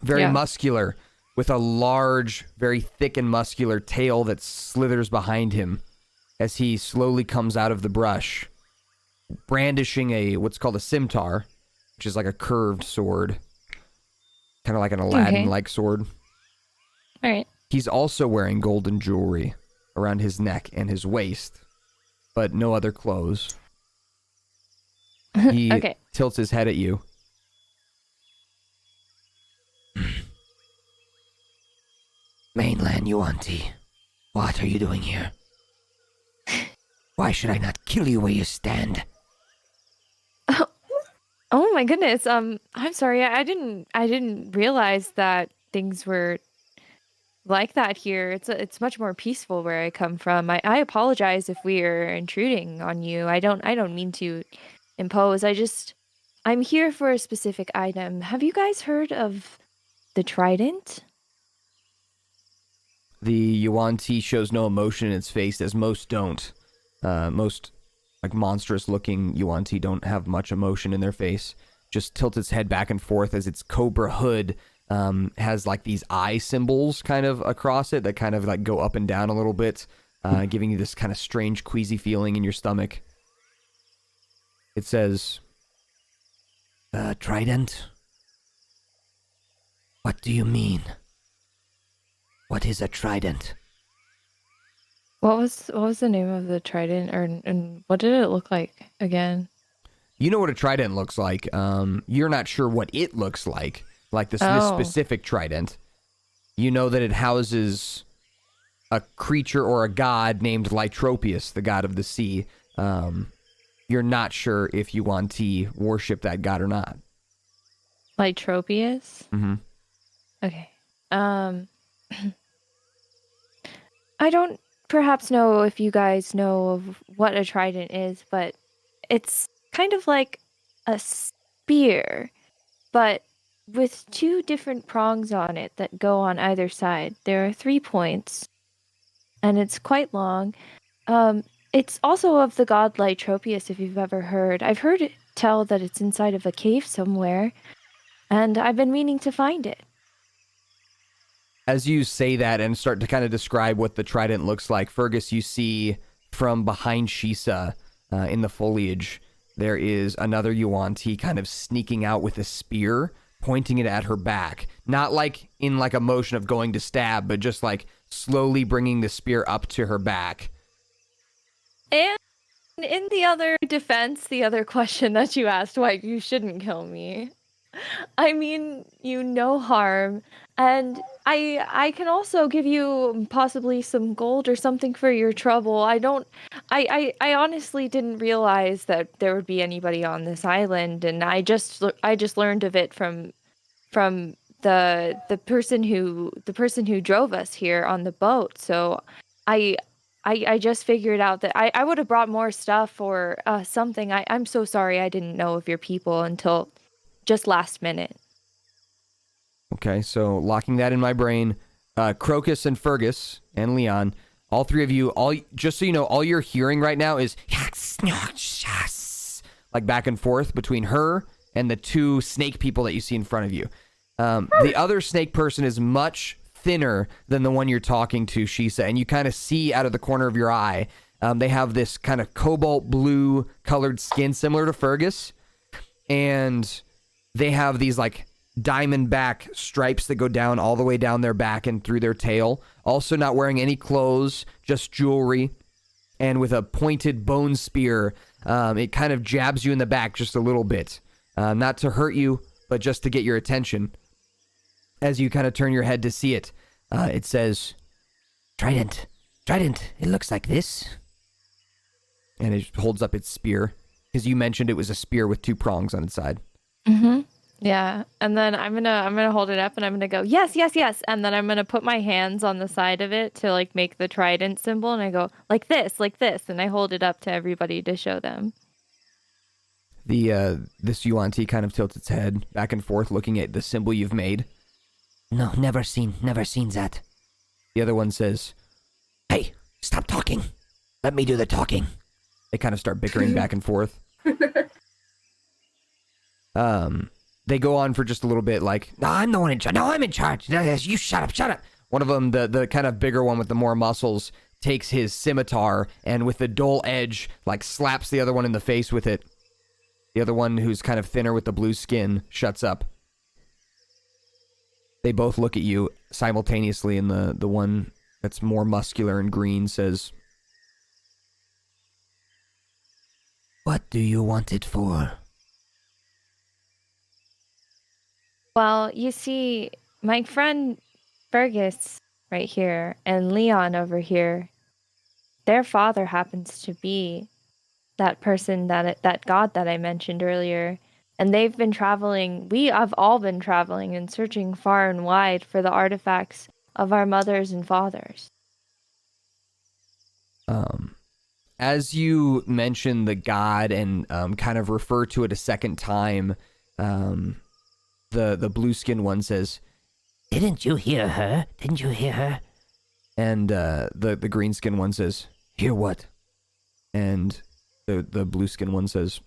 Very Yeah. muscular with a large, very thick and muscular tail that slithers behind him as he slowly comes out of the brush, brandishing what's called a scimitar, which is like a curved sword, kind of like an Aladdin-like sword. All right. He's also wearing golden jewelry around his neck and his waist, but no other clothes. He Okay. tilts his head at you. Mainland Yuanti, what are you doing here? Why should I not kill you where you stand? Oh my goodness. I'm sorry. I didn't realize that things were like that here. It's much more peaceful where I come from. I apologize if we are intruding on you. I don't mean to impose. I'm here for a specific item. Have you guys heard of the trident? The Yuan-Ti shows no emotion in its face, as most don't. Most like monstrous-looking Yuan-Ti don't have much emotion in their face. Just tilts its head back and forth as its cobra hood has like these eye symbols kind of across it that kind of like go up and down a little bit, giving you this kind of strange queasy feeling in your stomach. It says, Trident? What do you mean? What is a trident? What was the name of the trident, and what did it look like again? you know what a trident looks like. You're not sure what it looks like this specific trident. You know that it houses a creature or a god named Lytropius, the god of the sea. You're not sure if Yuan-Ti worship that god or not. Lytropius? Mm-hmm. Okay. I don't perhaps know if you guys know of what a trident is, but it's kind of like a spear, but with two different prongs on it that go on either side. There are 3 points, and it's quite long. It's also of the god Lytropius, if you've ever heard. I've heard it tell that it's inside of a cave somewhere, and I've been meaning to find it. As you say that and start to kind of describe what the trident looks like, Fergus, you see from behind Shisa in the foliage, there is another Yuan-Ti kind of sneaking out with a spear, pointing it at her back. Not like in like a motion of going to stab, but just like slowly bringing the spear up to her back. And in the other defense, the other question that you asked, why you shouldn't kill me. I mean, you no harm, and I can also give you possibly some gold or something for your trouble. I honestly didn't realize that there would be anybody on this island, and I just learned of it from the person who drove us here on the boat. So I just figured out that I would have brought more stuff or something. I'm so sorry I didn't know of your people until just last minute. Okay, so locking that in my brain, Crocus and Fergus and Leon, all three of you, just so you know, all you're hearing right now is like back and forth between her and the two snake people that you see in front of you. The other snake person is much thinner than the one you're talking to, Shisa, and you kind of see out of the corner of your eye, they have this kind of cobalt blue colored skin similar to Fergus, and they have these like diamond back stripes that go down all the way down their back and through their tail. Also not wearing any clothes, just jewelry, and with a pointed bone spear. It kind of jabs you in the back just a little bit, not to hurt you, but just to get your attention. As you kind of turn your head to see it, it says, Trident, it looks like this. and it holds up its spear, because you mentioned it was a spear with two prongs on its side. Mm-hmm. Yeah, and then I'm gonna hold it up and I'm gonna go yes, and then I'm gonna put my hands on the side of it to like make the trident symbol, and I go like this, and I hold it up to everybody to show them. This Yuan-Ti kind of tilts its head back and forth, looking at the symbol you've made. No, never seen that. The other one says, Hey, stop talking. Let me do the talking. they kind of start bickering back and forth. They go on for just a little bit, like, No, I'm the one in charge. No, I'm in charge. You shut up. one of them, the kind of bigger one with the more muscles, takes his scimitar and with the dull edge, like, slaps the other one in the face with it. The other one, who's kind of thinner with the blue skin, shuts up. They both look at you simultaneously, and the one that's more muscular and green says, What do you want it for? Well, you see, my friend Fergus right here and Leon over here, their father happens to be that person, that god that I mentioned earlier. And they've been traveling, we have all been traveling and searching far and wide for the artifacts of our mothers and fathers. As you mention the god and kind of refer to it a second time, the blue skin one says, Didn't you hear her? and the green skin one says, Hear what? and the blue skin one says,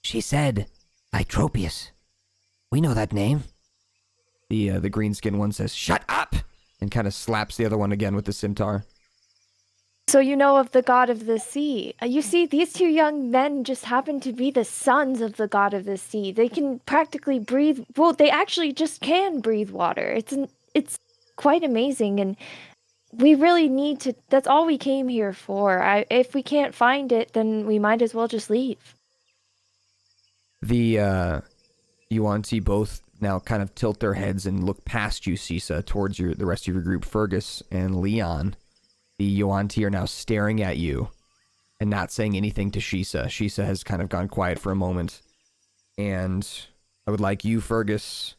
She said, Lytropius. We know that name. the green skin one says, Shut up! And kind of slaps the other one again with the scimitar. So you know of the god of the sea. You see, these two young men just happen to be the sons of the god of the sea. They can practically breathe. Well, they actually just can breathe water. It's quite amazing, and we really need to. That's all we came here for. If we can't find it, then we might as well just leave. The Yuan-Ti both now kind of tilt their heads and look past you, Sisa, towards the rest of your group, Fergus and Leon. The Yuan-Ti are now staring at you and not saying anything to Shisa. Shisa has kind of gone quiet for a moment. And I would like you, Fergus,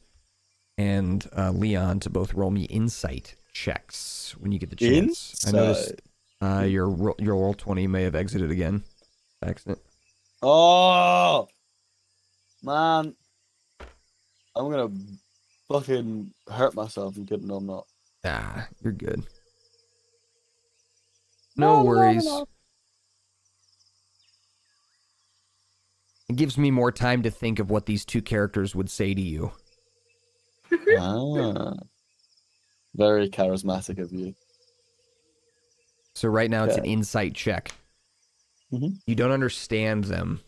and Leon to both roll me insight checks when you get the chance. Insight. I noticed your roll 20 may have exited again by accident. Oh, man. I'm going to fucking hurt myself. I'm kidding. No, I'm not. Ah, you're good. No worries. It gives me more time to think of what these two characters would say to you. Ah. Very charismatic of you. So right now it's an Okay. insight check. Mhm. You don't understand them.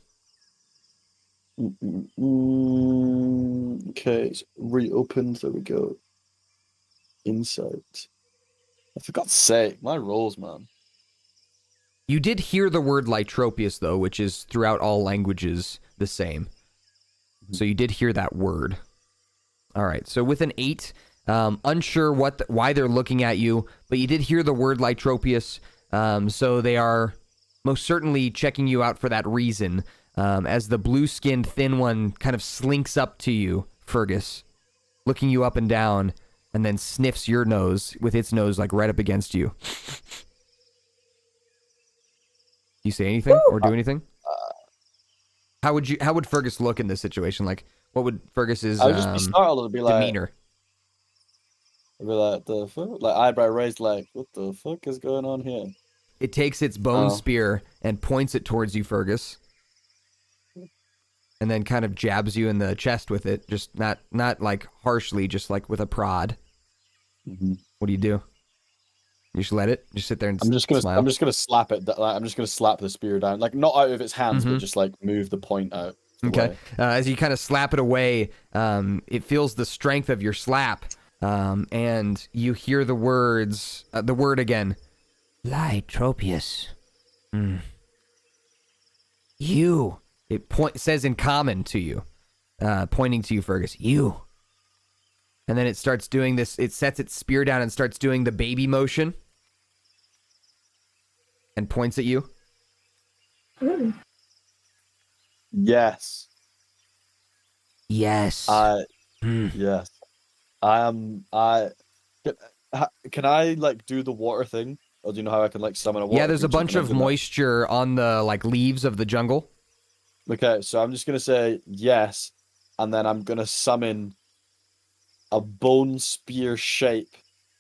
Okay, it's reopened. There we go. Insight. For God's sake, my rolls, man. You did hear the word Lytropius, though, which is throughout all languages the same. So you did hear that word. All right, so with an 8, unsure why they're looking at you, but you did hear the word Lytropius, so they are most certainly checking you out for that reason. As the blue-skinned thin one kind of slinks up to you, Fergus, looking you up and down, and then sniffs your nose with its nose like right up against you. You say anything or do anything? How would Fergus look in this situation? Like, what would Fergus's I would just be startled and be like, demeanor? I'd be like, the fuck? Like, eyebrow raised, like, what the fuck is going on here? It takes its bone spear and points it towards you, Fergus. And then kind of jabs you in the chest with it, just not like harshly, just like with a prod. Mm-hmm. What do? You just let it. Just sit there and I'm just gonna slap it. Like, I'm just gonna slap the spear down, like not out of its hands, but just like move the point out. Okay. As you kind of slap it away, it feels the strength of your slap, and you hear the words, the word again. Lytropius. You. It says in common to you, pointing to you, Fergus. You. And then it starts doing this. It sets its spear down and starts doing the baby motion, and points at you. Yes. Yes. Yes. Can I like do the water thing, or do you know how I can like summon a water? Yeah, there's a bunch of moisture on the like leaves of the jungle. Okay, so I'm just gonna say yes, and then I'm gonna summon a bone spear shape,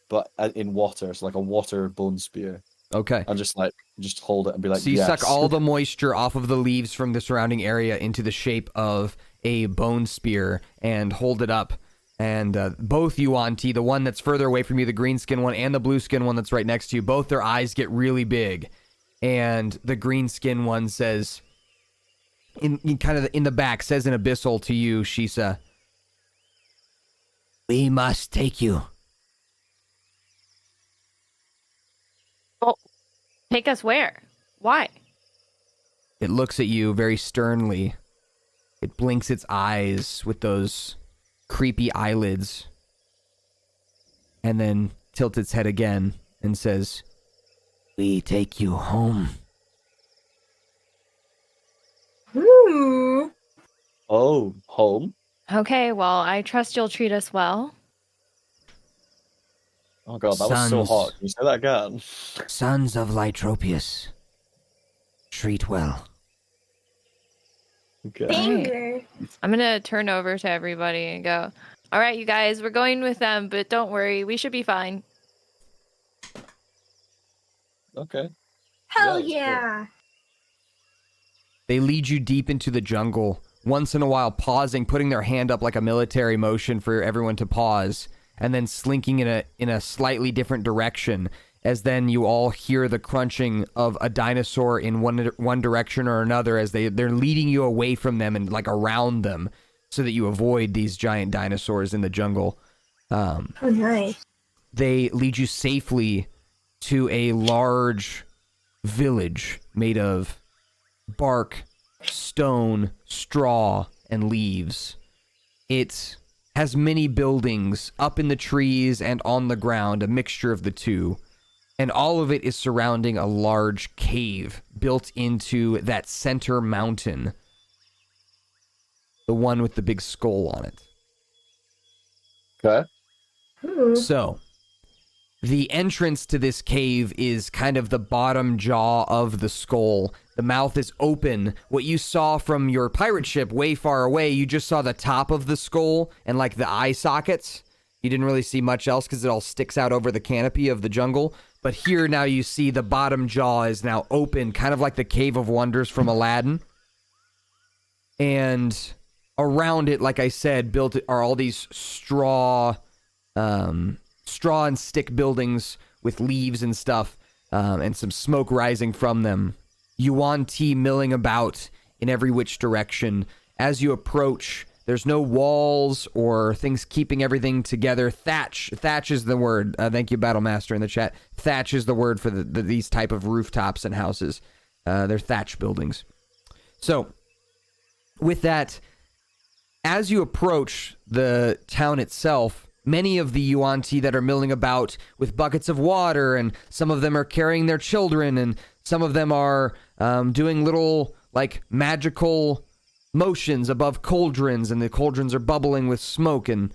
but in water. It's like a water bone spear. Okay. And just hold it and be like, so you yes. suck all the moisture off of the leaves from the surrounding area into the shape of a bone spear and hold it up. And both Yuan-Ti, the one that's further away from you, the green skin one, and the blue skin one that's right next to you, both their eyes get really big. And the green skin one says, in the back, says in Abyssal to you, Shisa, we must take you. Oh, take us where? Why? It looks at you very sternly. It blinks its eyes with those creepy eyelids, and then tilts its head again and says, we take you home. Ooh. Oh, home? Okay, well, I trust you'll treat us well. Oh god, that was so hot. Can you say that again? Sons of Lytropius, treat well. Okay. Anger. I'm gonna turn over to everybody and go, all right, you guys, we're going with them, but don't worry, we should be fine. Okay. Hell Yeah, yeah. they lead you deep into the jungle, once in a while pausing, putting their hand up like a military motion for everyone to pause, and then slinking in a slightly different direction, as then you all hear the crunching of a dinosaur in one direction or another as they're leading you away from them and like around them so that you avoid these giant dinosaurs in the jungle. Oh, nice. They lead you safely to a large village made of bark, stone, straw, and leaves. It has many buildings up in the trees and on the ground, a mixture of the two. And all of it is surrounding a large cave built into that center mountain. The one with the big skull on it. Okay. Ooh. So, the entrance to this cave is kind of the bottom jaw of the skull. The mouth is open. What you saw from your pirate ship way far away, you just saw the top of the skull and like the eye sockets. You didn't really see much else because it all sticks out over the canopy of the jungle. But here now you see the bottom jaw is now open, kind of like the Cave of Wonders from Aladdin. And around it, like I said, built are all these straw and stick buildings with leaves and stuff, and some smoke rising from them. Yuan-Ti milling about in every which direction. As you approach, there's no walls or things keeping everything together. Thatch is the word. Thank you, Battlemaster, in the chat. Thatch is the word for these type of rooftops and houses. They're thatch buildings. So, with that, as you approach the town itself, many of the Yuan-Ti that are milling about with buckets of water, and some of them are carrying their children, and some of them are doing little, like, magical motions above cauldrons, and the cauldrons are bubbling with smoke and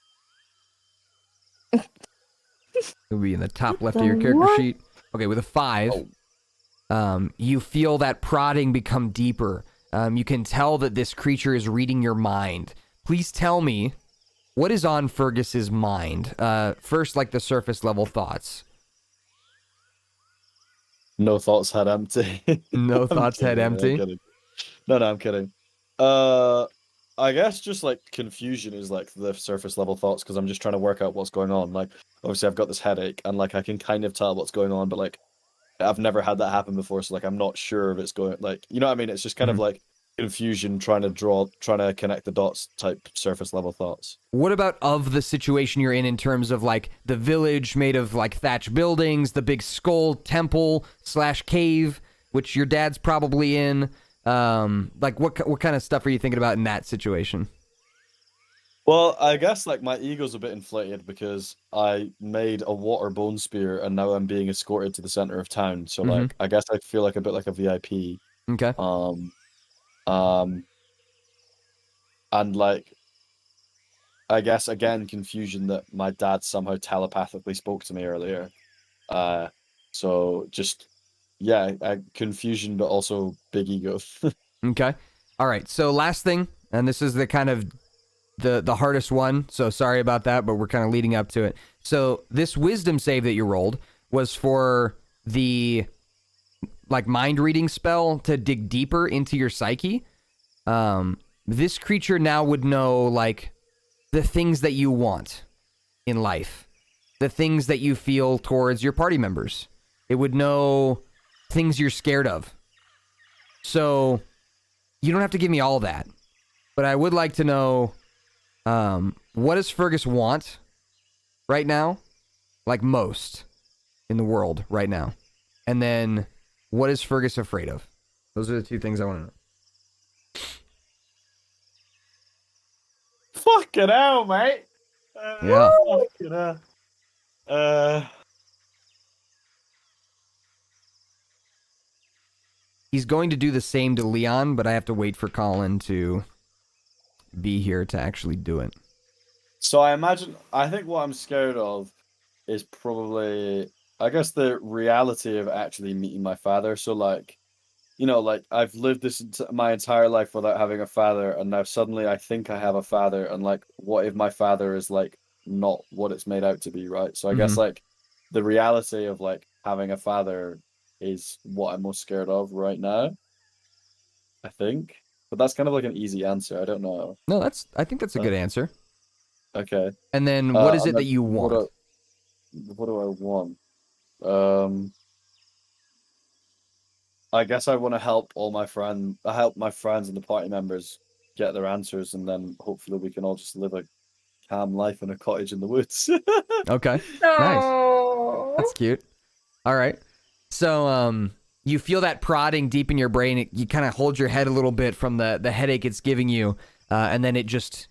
It'll be in the top left of the your character what? sheet. Okay, with a 5, you feel that prodding become deeper. You can tell that this creature is reading your mind. Please tell me, what is on Fergus's mind? First, like the surface level thoughts. No thoughts head empty. No I'm thoughts head kidding, I'm empty? kidding. No, I'm kidding. I guess just like confusion is like the surface level thoughts because I'm just trying to work out what's going on. Like, obviously, I've got this headache and like I can kind of tell what's going on, but like I've never had that happen before, so like I'm not sure if it's going like you know what I mean. It's just kind of like confusion, trying to connect the dots type surface level thoughts. What about of the situation you're in terms of like the village made of like thatch buildings, the big skull temple / cave, which your dad's probably in? Like what kind of stuff are you thinking about in that situation? Well, I guess like my ego's a bit inflated because I made a water bone spear and now I'm being escorted to the center of town. So like I guess I feel like a bit like a VIP. Okay. And like I guess again confusion that my dad somehow telepathically spoke to me earlier. So just yeah, confusion but also big ego. Okay. All right. So last thing, and this is the kind of the hardest one. So sorry about that, but we're kind of leading up to it. So this wisdom save that you rolled was for the like mind reading spell to dig deeper into your psyche. This creature now would know like the things that you want in life, the things that you feel towards your party members. It would know things you're scared of. So you don't have to give me all that, but I would like to know, what does Fergus want right now? Like most in the world right now. And then what is Fergus afraid of? Those are the 2 things I want to know. Fucking hell, mate. Yeah. Fucking hell. He's going to do the same to Leon, but I have to wait for Colin to be here to actually do it. So I think what I'm scared of is probably, I guess, the reality of actually meeting my father. So like, you know, like I've lived my entire life without having a father, and now suddenly I think I have a father, and like, what if my father is like not what it's made out to be, right? So I guess like the reality of like having a father is what I'm most scared of right now, I think. But that's kind of like an easy answer. I don't know. No, I think that's a good answer. Okay. And then what is it and that then you want? What do I want? I guess I want to help my friends and the party members get their answers, and then hopefully we can all just live a calm life in a cottage in the woods. Okay. Nice. Oh. That's cute. All right. So, you feel that prodding deep in your brain. You kind of hold your head a little bit from the headache it's giving you, and then it just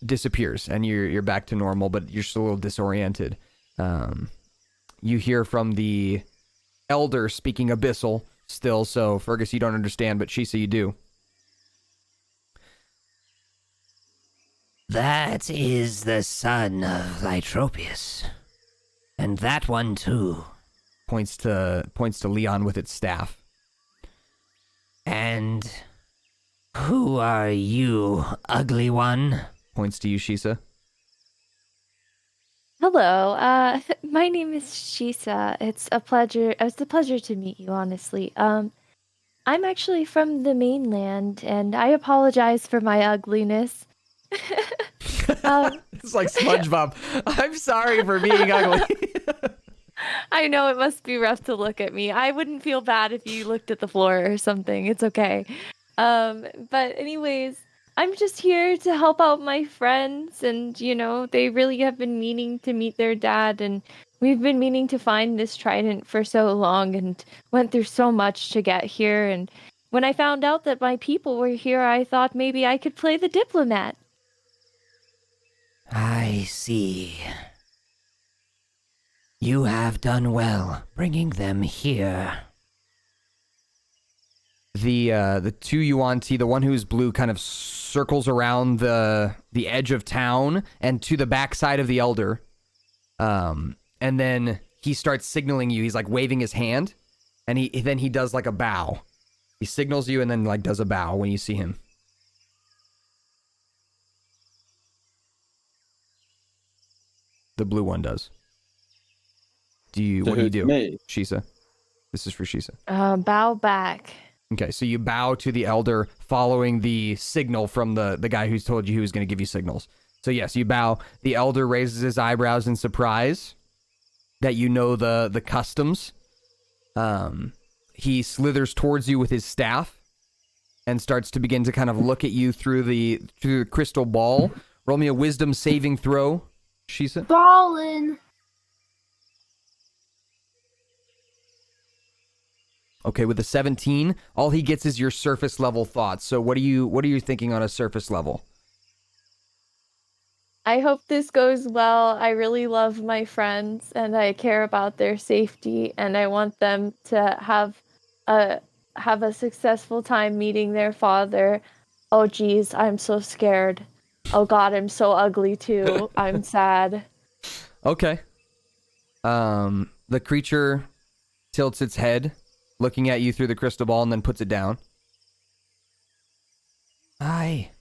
disappears, and you're back to normal, but you're still a little disoriented. You hear from the elder speaking Abyssal still, so Fergus, you don't understand, but Shisa, you do. That is the son of Lytropius. And that one too. Points to Leon with its staff. And who are you, ugly one? Points to you, Shisa. Hello, my name is Shisa. It's a pleasure to meet you, honestly. I'm actually from the mainland, and I apologize for my ugliness. It's like SpongeBob. I'm sorry for being ugly. I know it must be rough to look at me. I wouldn't feel bad if you looked at the floor or something. It's okay. But anyways, I'm just here to help out my friends, and you know, they really have been meaning to meet their dad, and we've been meaning to find this trident for so long and went through so much to get here, and when I found out that my people were here, I thought maybe I could play the diplomat. I see. You have done well bringing them here. The 2 Yuan-Ti, the one who's blue, kind of circles around the edge of town and to the backside of the elder. And then he starts signaling you. He's like waving his hand, and he does like a bow. He signals you and then like does a bow when you see him. The blue one does. What do you do? Me. Shisa. This is for Shisa. Bow back. Okay, so you bow to the elder following the signal from the guy who's told you he was going to give you signals. So yes, you bow. The elder raises his eyebrows in surprise that you know the customs. He slithers towards you with his staff and starts to begin to kind of look at you through the crystal ball. Roll me a wisdom saving throw, Shisa. Ballin'. Okay, with a 17, all he gets is your surface level thoughts. So what are you thinking on a surface level? I hope this goes well. I really love my friends and I care about their safety and I want them to have a successful time meeting their father. Oh geez, I'm so scared. Oh god, I'm so ugly too. I'm sad. Okay. The creature tilts its head, looking at you through the crystal ball, and then puts it down. I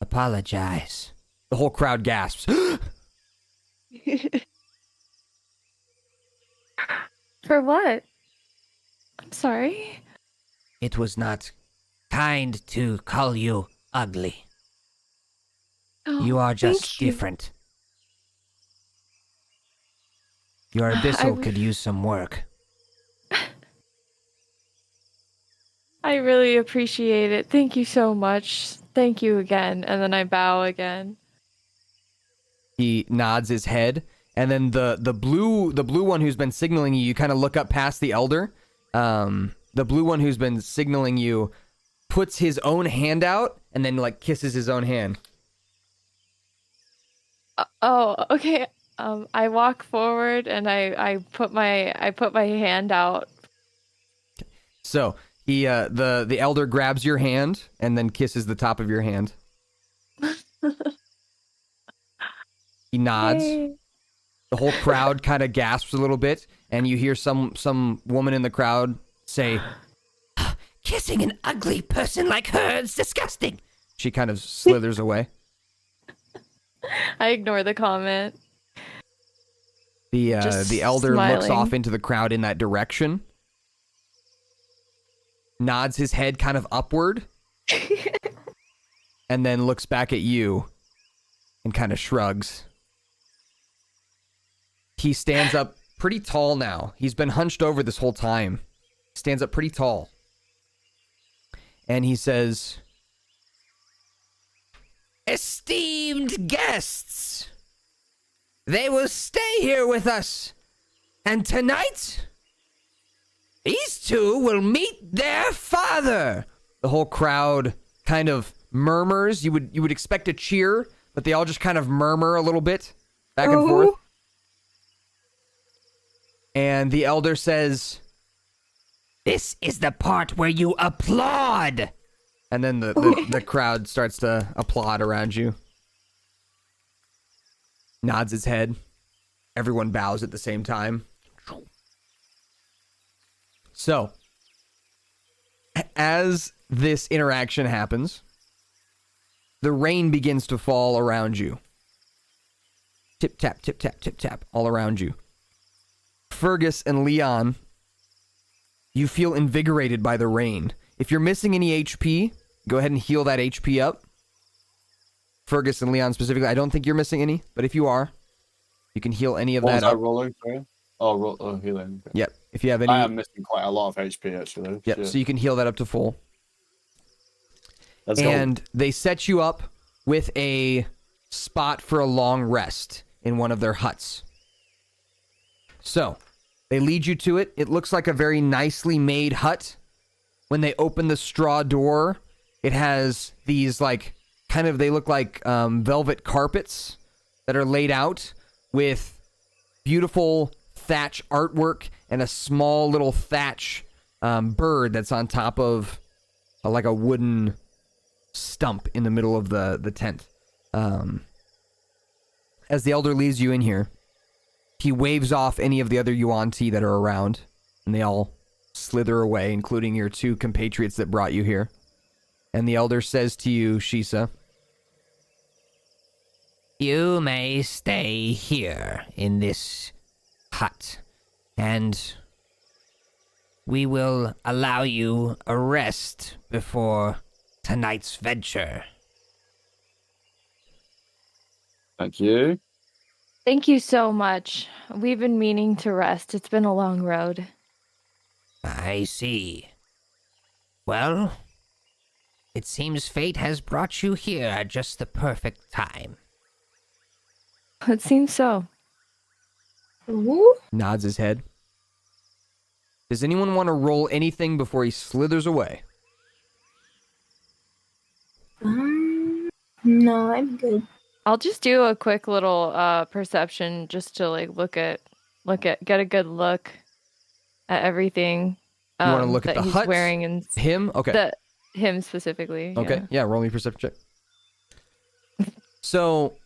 apologize. The whole crowd gasps. For what? I'm sorry. It was not kind to call you ugly. Oh, You are just thank you. different. Your abyssal could use some work. I really appreciate it. Thank you so much. Thank you again. And then I bow again. He nods his head, and then the blue one who's been signaling you, you kind of look up past the elder. The blue one who's been signaling you puts his own hand out and then like kisses his own hand. Oh, okay. I walk forward and I put my hand out. So he the elder grabs your hand and then kisses the top of your hand. He nods. Yay. The whole crowd kind of gasps a little bit, and you hear some woman in the crowd say, Kissing an ugly person like her is disgusting. she kind of slithers away. I ignore the comment. The elder looks smiling. off into the crowd in that direction, nods his head kind of upward, and then looks back at you and kind of shrugs. He stands up pretty tall now. He's been hunched over this whole time. Stands up pretty tall. And he says, Esteemed guests, they will stay here with us. And tonight, these two will meet their father. the whole crowd kind of murmurs. You would expect a cheer, but they all just kind of murmur a little bit back and forth. And the elder says, This is the part where you applaud. and then the crowd starts to applaud around you. Nods his head. Everyone bows at the same time. So, as this interaction happens, the rain begins to fall around you. Tip tap, tip tap, tip tap, all around you. Fergus and Leon, you feel invigorated by the rain. If you're missing any HP, go ahead and heal that HP up. Fergus and Leon specifically, I don't think you're missing any, but if you are, you can heal any of What that was I up. rolling for? Oh, healing. Okay. Yep. If you have any, I am missing quite a lot of HP actually. yep. Shit. So you can heal that up to full. Let's go. And they set you up with a spot for a long rest in one of their huts. So they lead you to it. It looks like a very nicely made hut. When they open the straw door, it has these they look like velvet carpets that are laid out with beautiful thatch artwork and a small little thatch bird that's on top of like a wooden stump in the middle of the tent. as the elder leads you in here, he waves off any of the other Yuan-Ti that are around, and they all slither away, including your 2 compatriots that brought you here. And the elder says to you, Shisa, You may stay here in this hut, and we will allow you a rest before tonight's venture. Thank you. Thank you so much. We've been meaning to rest. It's been a long road. I see. Well, it seems fate has brought you here at just the perfect time. It seems so. Ooh. nods his head. Does anyone want to roll anything before he slithers away? No, I'm good. I'll just do a quick little perception just to like get a good look at everything. You want to look at that the he's hut? wearing and Him? Okay. him specifically. Okay. Yeah, roll me a perception check. So,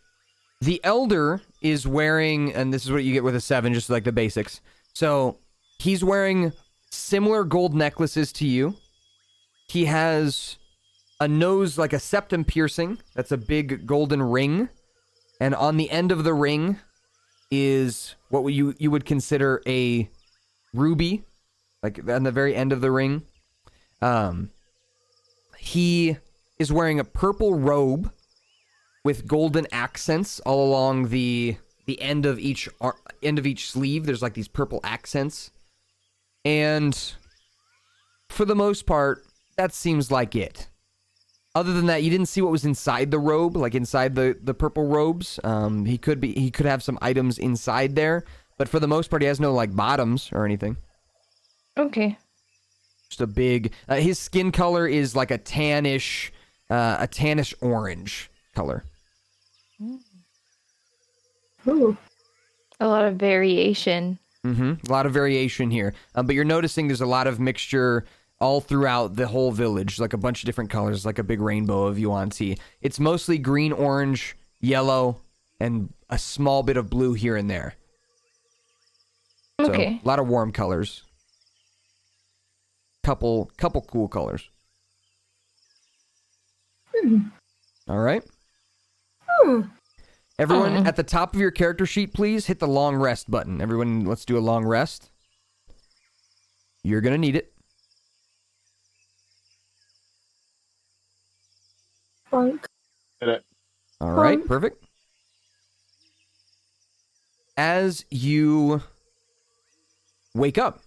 the elder is wearing, and this is what you get with a 7, just like the basics. So, he's wearing similar gold necklaces to you. He has a nose like a septum piercing. That's a big golden ring. And on the end of the ring is what you would consider a ruby. Like on the very end of the ring. He is wearing a purple robe with golden accents all along the end of each sleeve. There's like these purple accents. And for the most part, that seems like it. Other than that, you didn't see what was inside the robe, like inside the purple robes. He could have some items inside there, but for the most part, he has no like bottoms or anything. Okay. Just a big. His skin color is like a tannish orange color. Ooh. A lot of variation. A lot of variation here, but you're noticing there's a lot of mixture all throughout the whole village, like a bunch of different colors, like a big rainbow of Yuan-Ti. It's mostly green, orange, yellow, and a small bit of blue here and there. So, Okay. a lot of warm colors. Couple cool colors. All right. Everyone, at the top of your character sheet, please hit the long rest button. Everyone, let's do a long rest. You're going to need it. Funk. Hit it. All right, perfect. As you wake up,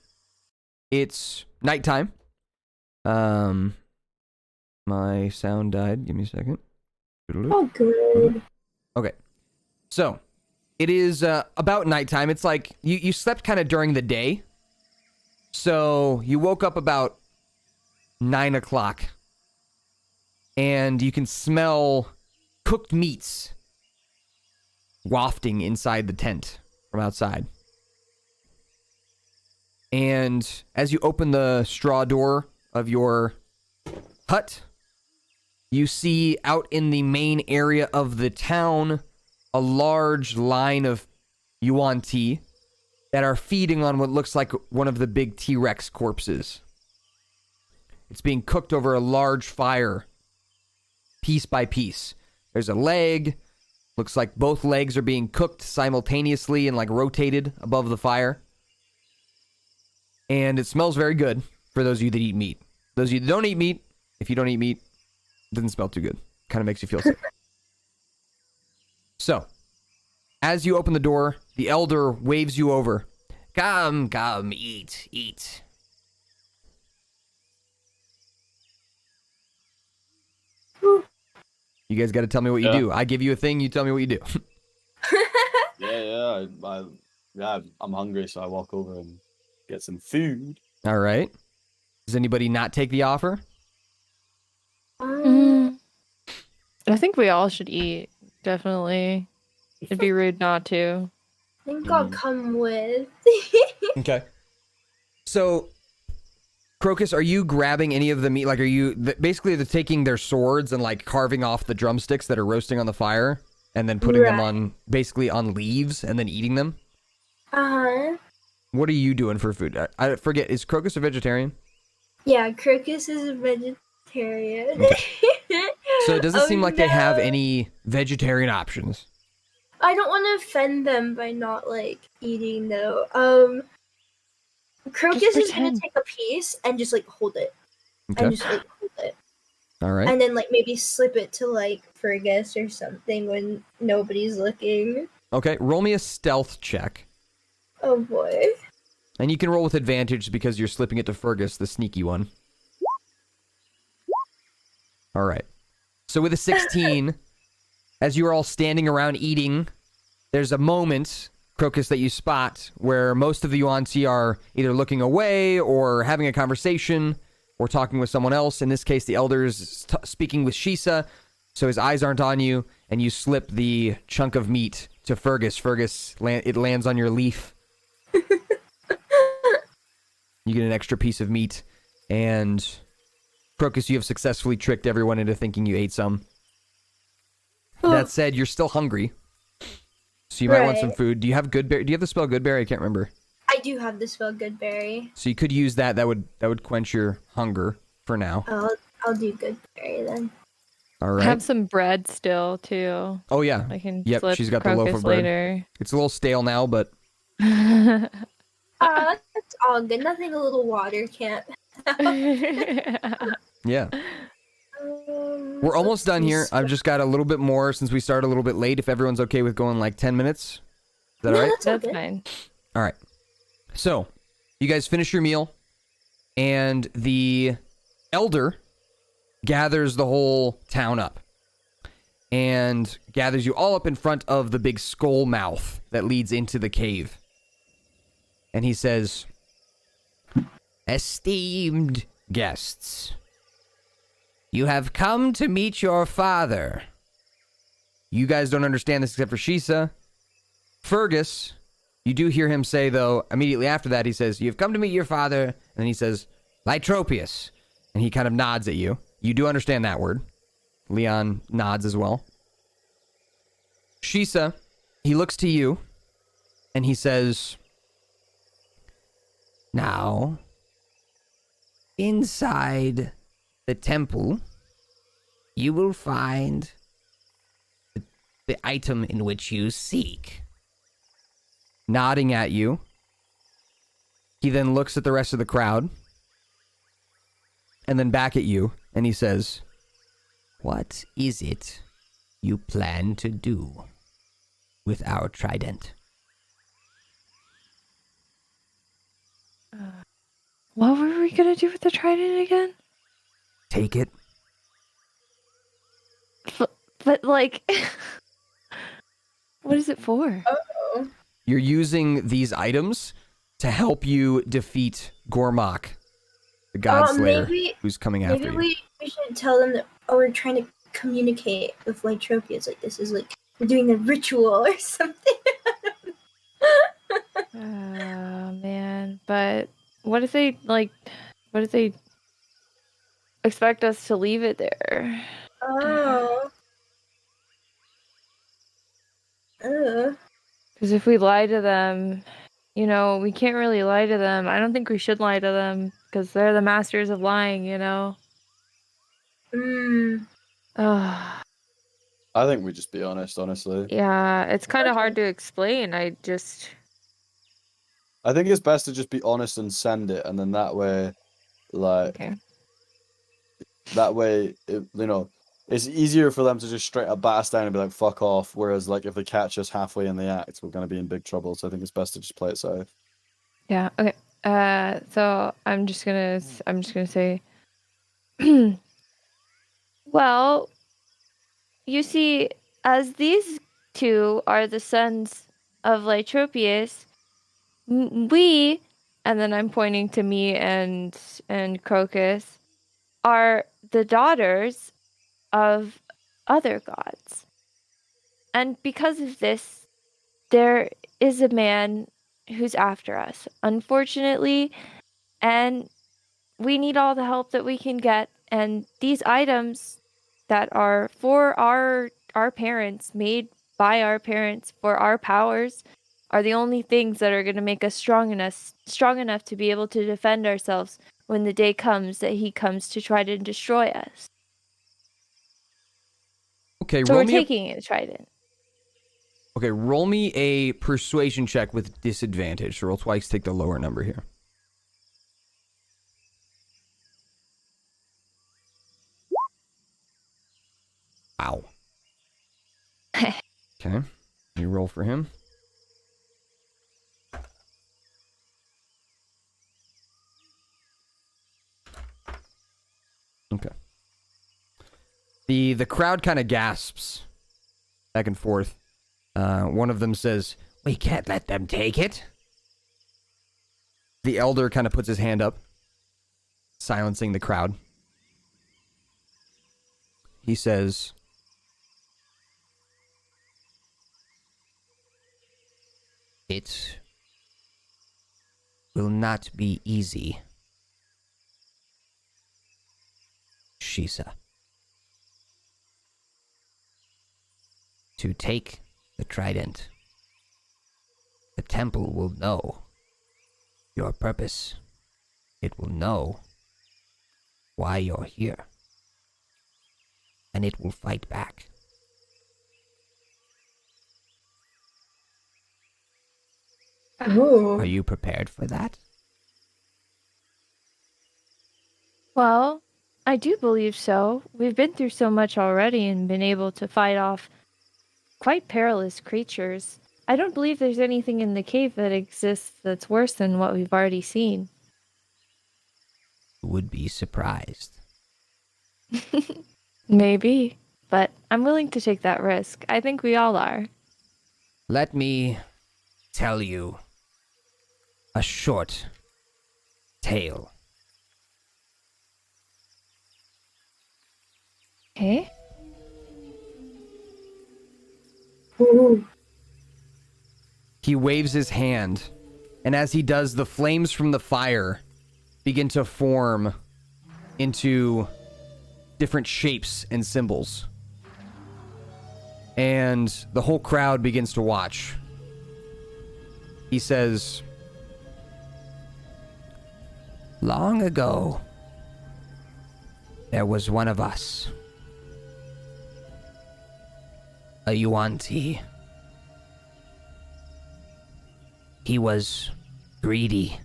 it's nighttime. My sound died. Give me a second. Oh, good. Okay. So, it is about nighttime. It's like you slept kind of during the day. So, you woke up about 9 o'clock. And you can smell cooked meats wafting inside the tent from outside. And as you open the straw door of your hut, you see out in the main area of the town a large line of Yuan-Ti that are feeding on what looks like one of the big T-Rex corpses. It's being cooked over a large fire, piece by piece. There's a leg. Looks like both legs are being cooked simultaneously and like rotated above the fire. And it smells very good for those of you that eat meat. Those of you that don't eat meat, if you don't eat meat, it doesn't smell too good. Kind of makes you feel sick. So, as you open the door, the elder waves you over. Come, eat. You guys got to tell me what you do. I give you a thing, you tell me what you do. I'm hungry, so I walk over and get some food. All right. Does anybody not take the offer? I think we all should eat. Definitely. It'd be rude not to. I think I'll come with. Okay. So, Crocus, are you grabbing any of the meat? Like, are you basically they're taking their swords and like carving off the drumsticks that are roasting on the fire? and then putting them Right. on basically on leaves and then eating them. Uh-huh. What are you doing for food? I forget. Is Crocus a vegetarian? Yeah, Crocus is a vegetarian. So it doesn't Oh, seem like they have no. any vegetarian options. I don't want to offend them by not like eating though. Crocus is gonna pretend. take a piece and just like hold it. Okay. And just like hold it. All right. And then like maybe slip it to like Fergus or something when nobody's looking. Okay. Roll me a stealth check. Oh boy. And you can roll with advantage because you're slipping it to Fergus, the sneaky one. All right. So with a 16, as you are all standing around eating, there's a moment, Crocus, that you spot where most of the Yuan-Ti are either looking away or having a conversation or talking with someone else. In this case, the elder is speaking with Shisa, so his eyes aren't on you, and you slip the chunk of meat to Fergus. Fergus, it lands on your leaf. You get an extra piece of meat, and Crocus, you have successfully tricked everyone into thinking you ate some. That said, you're still hungry, so you might want some Right. food. Do you have Goodberry? Do you have the spell Goodberry? I can't remember. I do have the spell Goodberry. So you could use that. That would quench your hunger for now. I'll do Goodberry then. All I right. have some bread still too. Oh yeah. I can Yep, slip she's got the loaf Crocus of bread. later. It's a little stale now, but That's all good. Nothing a little water can't. yeah. We're almost done here. I've just got a little bit more since we started a little bit late. If everyone's okay with going like 10 minutes, is that No, all right? that's all That's good. fine. All right. So, you guys finish your meal, and the elder gathers the whole town up and gathers you all up in front of the big skull mouth that leads into the cave. And he says, "Esteemed guests, you have come to meet your father." You guys don't understand this except for Shisa. Fergus, you do hear him say, though, immediately after that, he says, "You've come to meet your father." And then he says, "Lytropius." And he kind of nods at you. You do understand that word. Leon nods as well. Shisa, he looks to you, and he says, "Now, inside the temple, you will find the item in which you seek." Nodding at you, he then looks at the rest of the crowd, and then back at you, and he says, "What is it you plan to do with our trident?" What were we gonna do with the trident again? Take it. But like, what is it for? Oh. You're using these items to help you defeat Gormok, the god slayer, maybe who's coming after you. we should tell them that we're trying to communicate with Lytropius. Like this is like we're doing a ritual or something. Oh man, but what if they like? What if they expect us to leave it there? Oh. Because if we lie to them, you know, we can't really lie to them. I don't think we should lie to them because they're the masters of lying, you know. Mm. Oh, I think we just be honest, honestly. yeah, it's kind of hard to explain. I I think it's best to just be honest and send it, and then that way, like, okay. it's easier for them to just straight up bat us down and be like, fuck off. Whereas, like, if they catch us halfway in the act, we're going to be in big trouble. So I think it's best to just play it safe. Yeah. Okay. So I'm just gonna say, well, you see, as these two are the sons of Lytropius, we, and then I'm pointing to me and Crocus, are the daughters of other gods. And because of this, there is a man who's after us, unfortunately, and we need all the help that we can get. And these items that are for our parents, made defy our parents for our powers are the only things that are going to make us strong enough to be able to defend ourselves when the day comes that he comes to try to destroy us. Okay, So roll we're me taking a trident. Okay, roll me a persuasion check with disadvantage. So roll twice, take the lower number here. Wow. Okay, you roll for him. Okay. The crowd kind of gasps back and forth. One of them says, We can't let them take it. the elder kind of puts his hand up, silencing the crowd. He says, It will not be easy, Shisa. To take the trident, the temple will know your purpose. It will know why you're here. And it will fight back. Oh. Are you prepared for that? Well, I do believe so. We've been through so much already and been able to fight off quite perilous creatures. I don't believe there's anything in the cave that exists that's worse than what we've already seen. You would be surprised. Maybe, but I'm willing to take that risk. I think we all are. Let me tell you a short tale. Okay. Ooh. he waves his hand, and as he does, the flames from the fire begin to form into different shapes and symbols. And the whole crowd begins to watch. He says, Long ago, there was one of us. A Yuan-Ti. He was greedy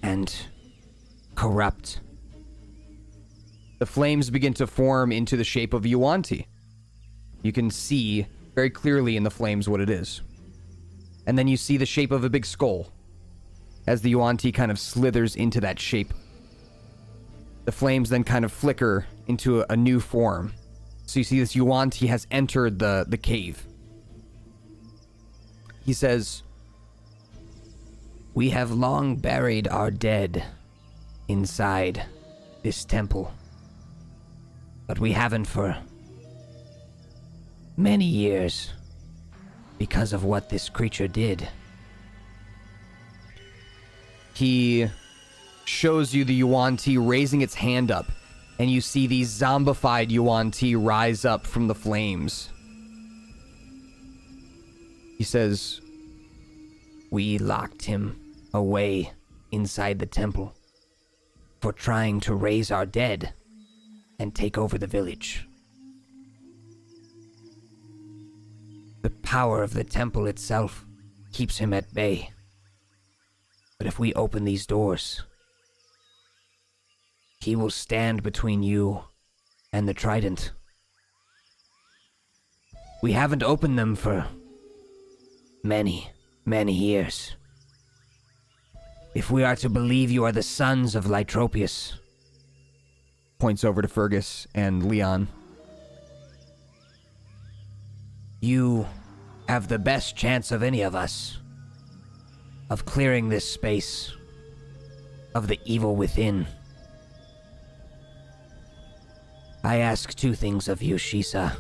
and corrupt. the flames begin to form into the shape of Yuan-Ti. You can see very clearly in the flames what it is. And then you see the shape of a big skull as the Yuan-Ti kind of slithers into that shape. The flames then kind of flicker into a new form. So you see this Yuan-Ti has entered the cave. He says, We have long buried our dead inside this temple. But we haven't for many years because of what this creature did. he shows you the Yuan-Ti raising its hand up, and you see these zombified Yuan-Ti rise up from the flames. He says, We locked him away inside the temple for trying to raise our dead and take over the village. The power of the temple itself keeps him at bay. But if we open these doors, he will stand between you and the trident. We haven't opened them for many, many years. If we are to believe you are the sons of Lytropius, points over to Fergus and Leon. you have the best chance of any of us of clearing this space of the evil within. I ask two things of you, Shisa,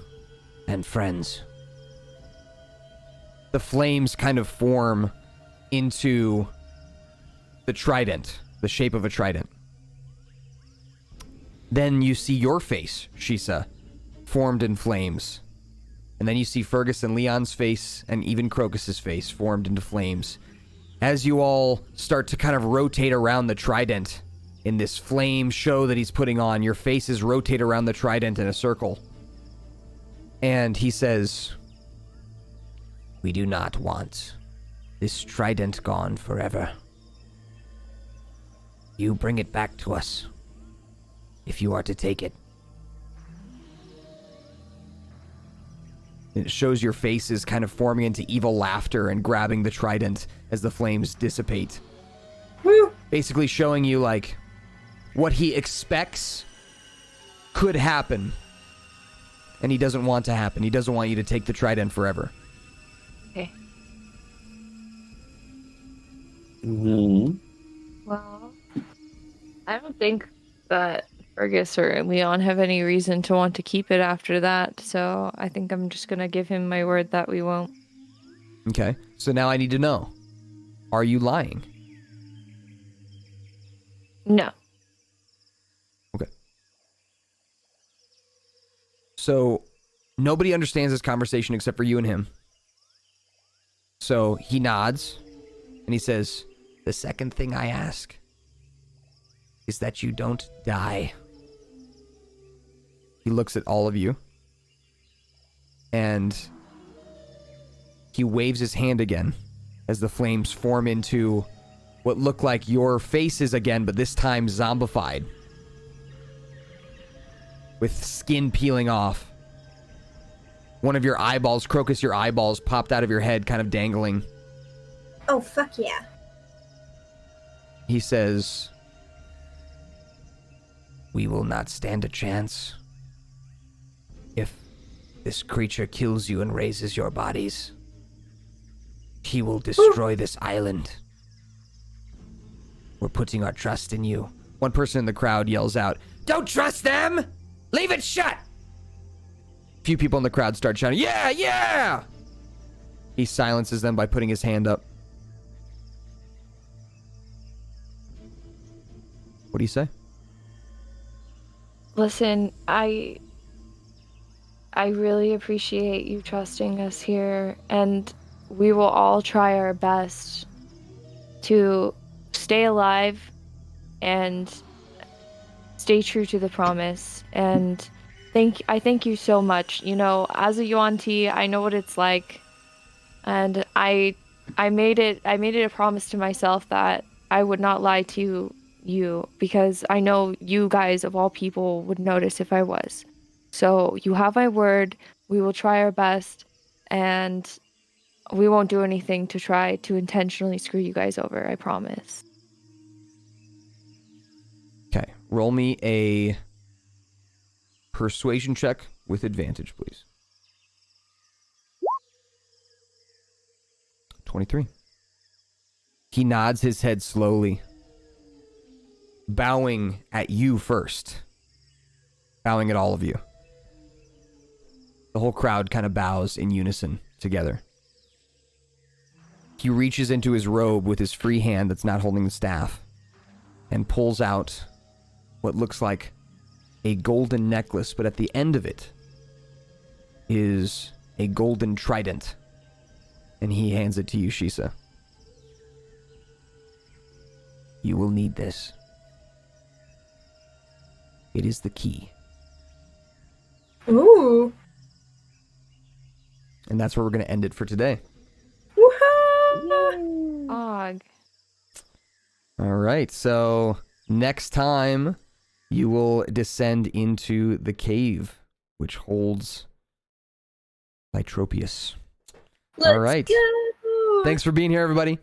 and friends. The flames kind of form into the trident, the shape of a trident. Then you see your face, Shisa, formed in flames. And then you see Fergus and Leon's face and even Crocus's face formed into flames. As you all start to kind of rotate around the trident in this flame show that he's putting on, your faces rotate around the trident in a circle. And he says, We do not want this trident gone forever. You bring it back to us, if you are to take it. It shows your faces kind of forming into evil laughter and grabbing the trident as the flames dissipate. Woo! Basically showing you, like, what he expects could happen. And he doesn't want to happen. He doesn't want you to take the trident forever. Okay. Well, I don't think that Fergus or Leon have any reason to want to keep it after that, so I think I'm just gonna give him my word that we won't. Okay, so now I need to know. Are you lying? No. Okay. So, nobody understands this conversation except for you and him. So, he nods, and he says, The second thing I ask is that you don't die. he looks at all of you, and he waves his hand again as the flames form into what look like your faces again, but this time zombified, with skin peeling off. One of your eyeballs, Crocus, your eyeballs popped out of your head, kind of dangling. Oh, fuck yeah. He says, We will not stand a chance. If this creature kills you and raises your bodies, he will destroy this island. We're putting our trust in you. one person in the crowd yells out, Don't trust them! Leave it shut! a few people in the crowd start shouting, yeah, yeah! He silences them by putting his hand up. What do you say? Listen, I really appreciate you trusting us here, and we will all try our best to stay alive and stay true to the promise. And I thank you so much. You know, as a Yuan-Ti, I know what it's like, and I made it a promise to myself that I would not lie to you, because I know you guys of all people would notice if I was. So you have my word. We will try our best, and we won't do anything to try to intentionally screw you guys over, I promise. Okay, roll me a persuasion check with advantage, please. 23. He nods his head slowly, bowing at you first. Bowing at all of you. The whole crowd kind of bows in unison together. He reaches into his robe with his free hand that's not holding the staff and pulls out what looks like a golden necklace, but at the end of it is a golden trident. And he hands it to you, Shisa. You will need this. It is the key. Ooh. And that's where we're going to end it for today. Woohoo! Og. All right, so next time you will descend into the cave, which holds Lytropius. Let's All right. go! Thanks for being here, everybody.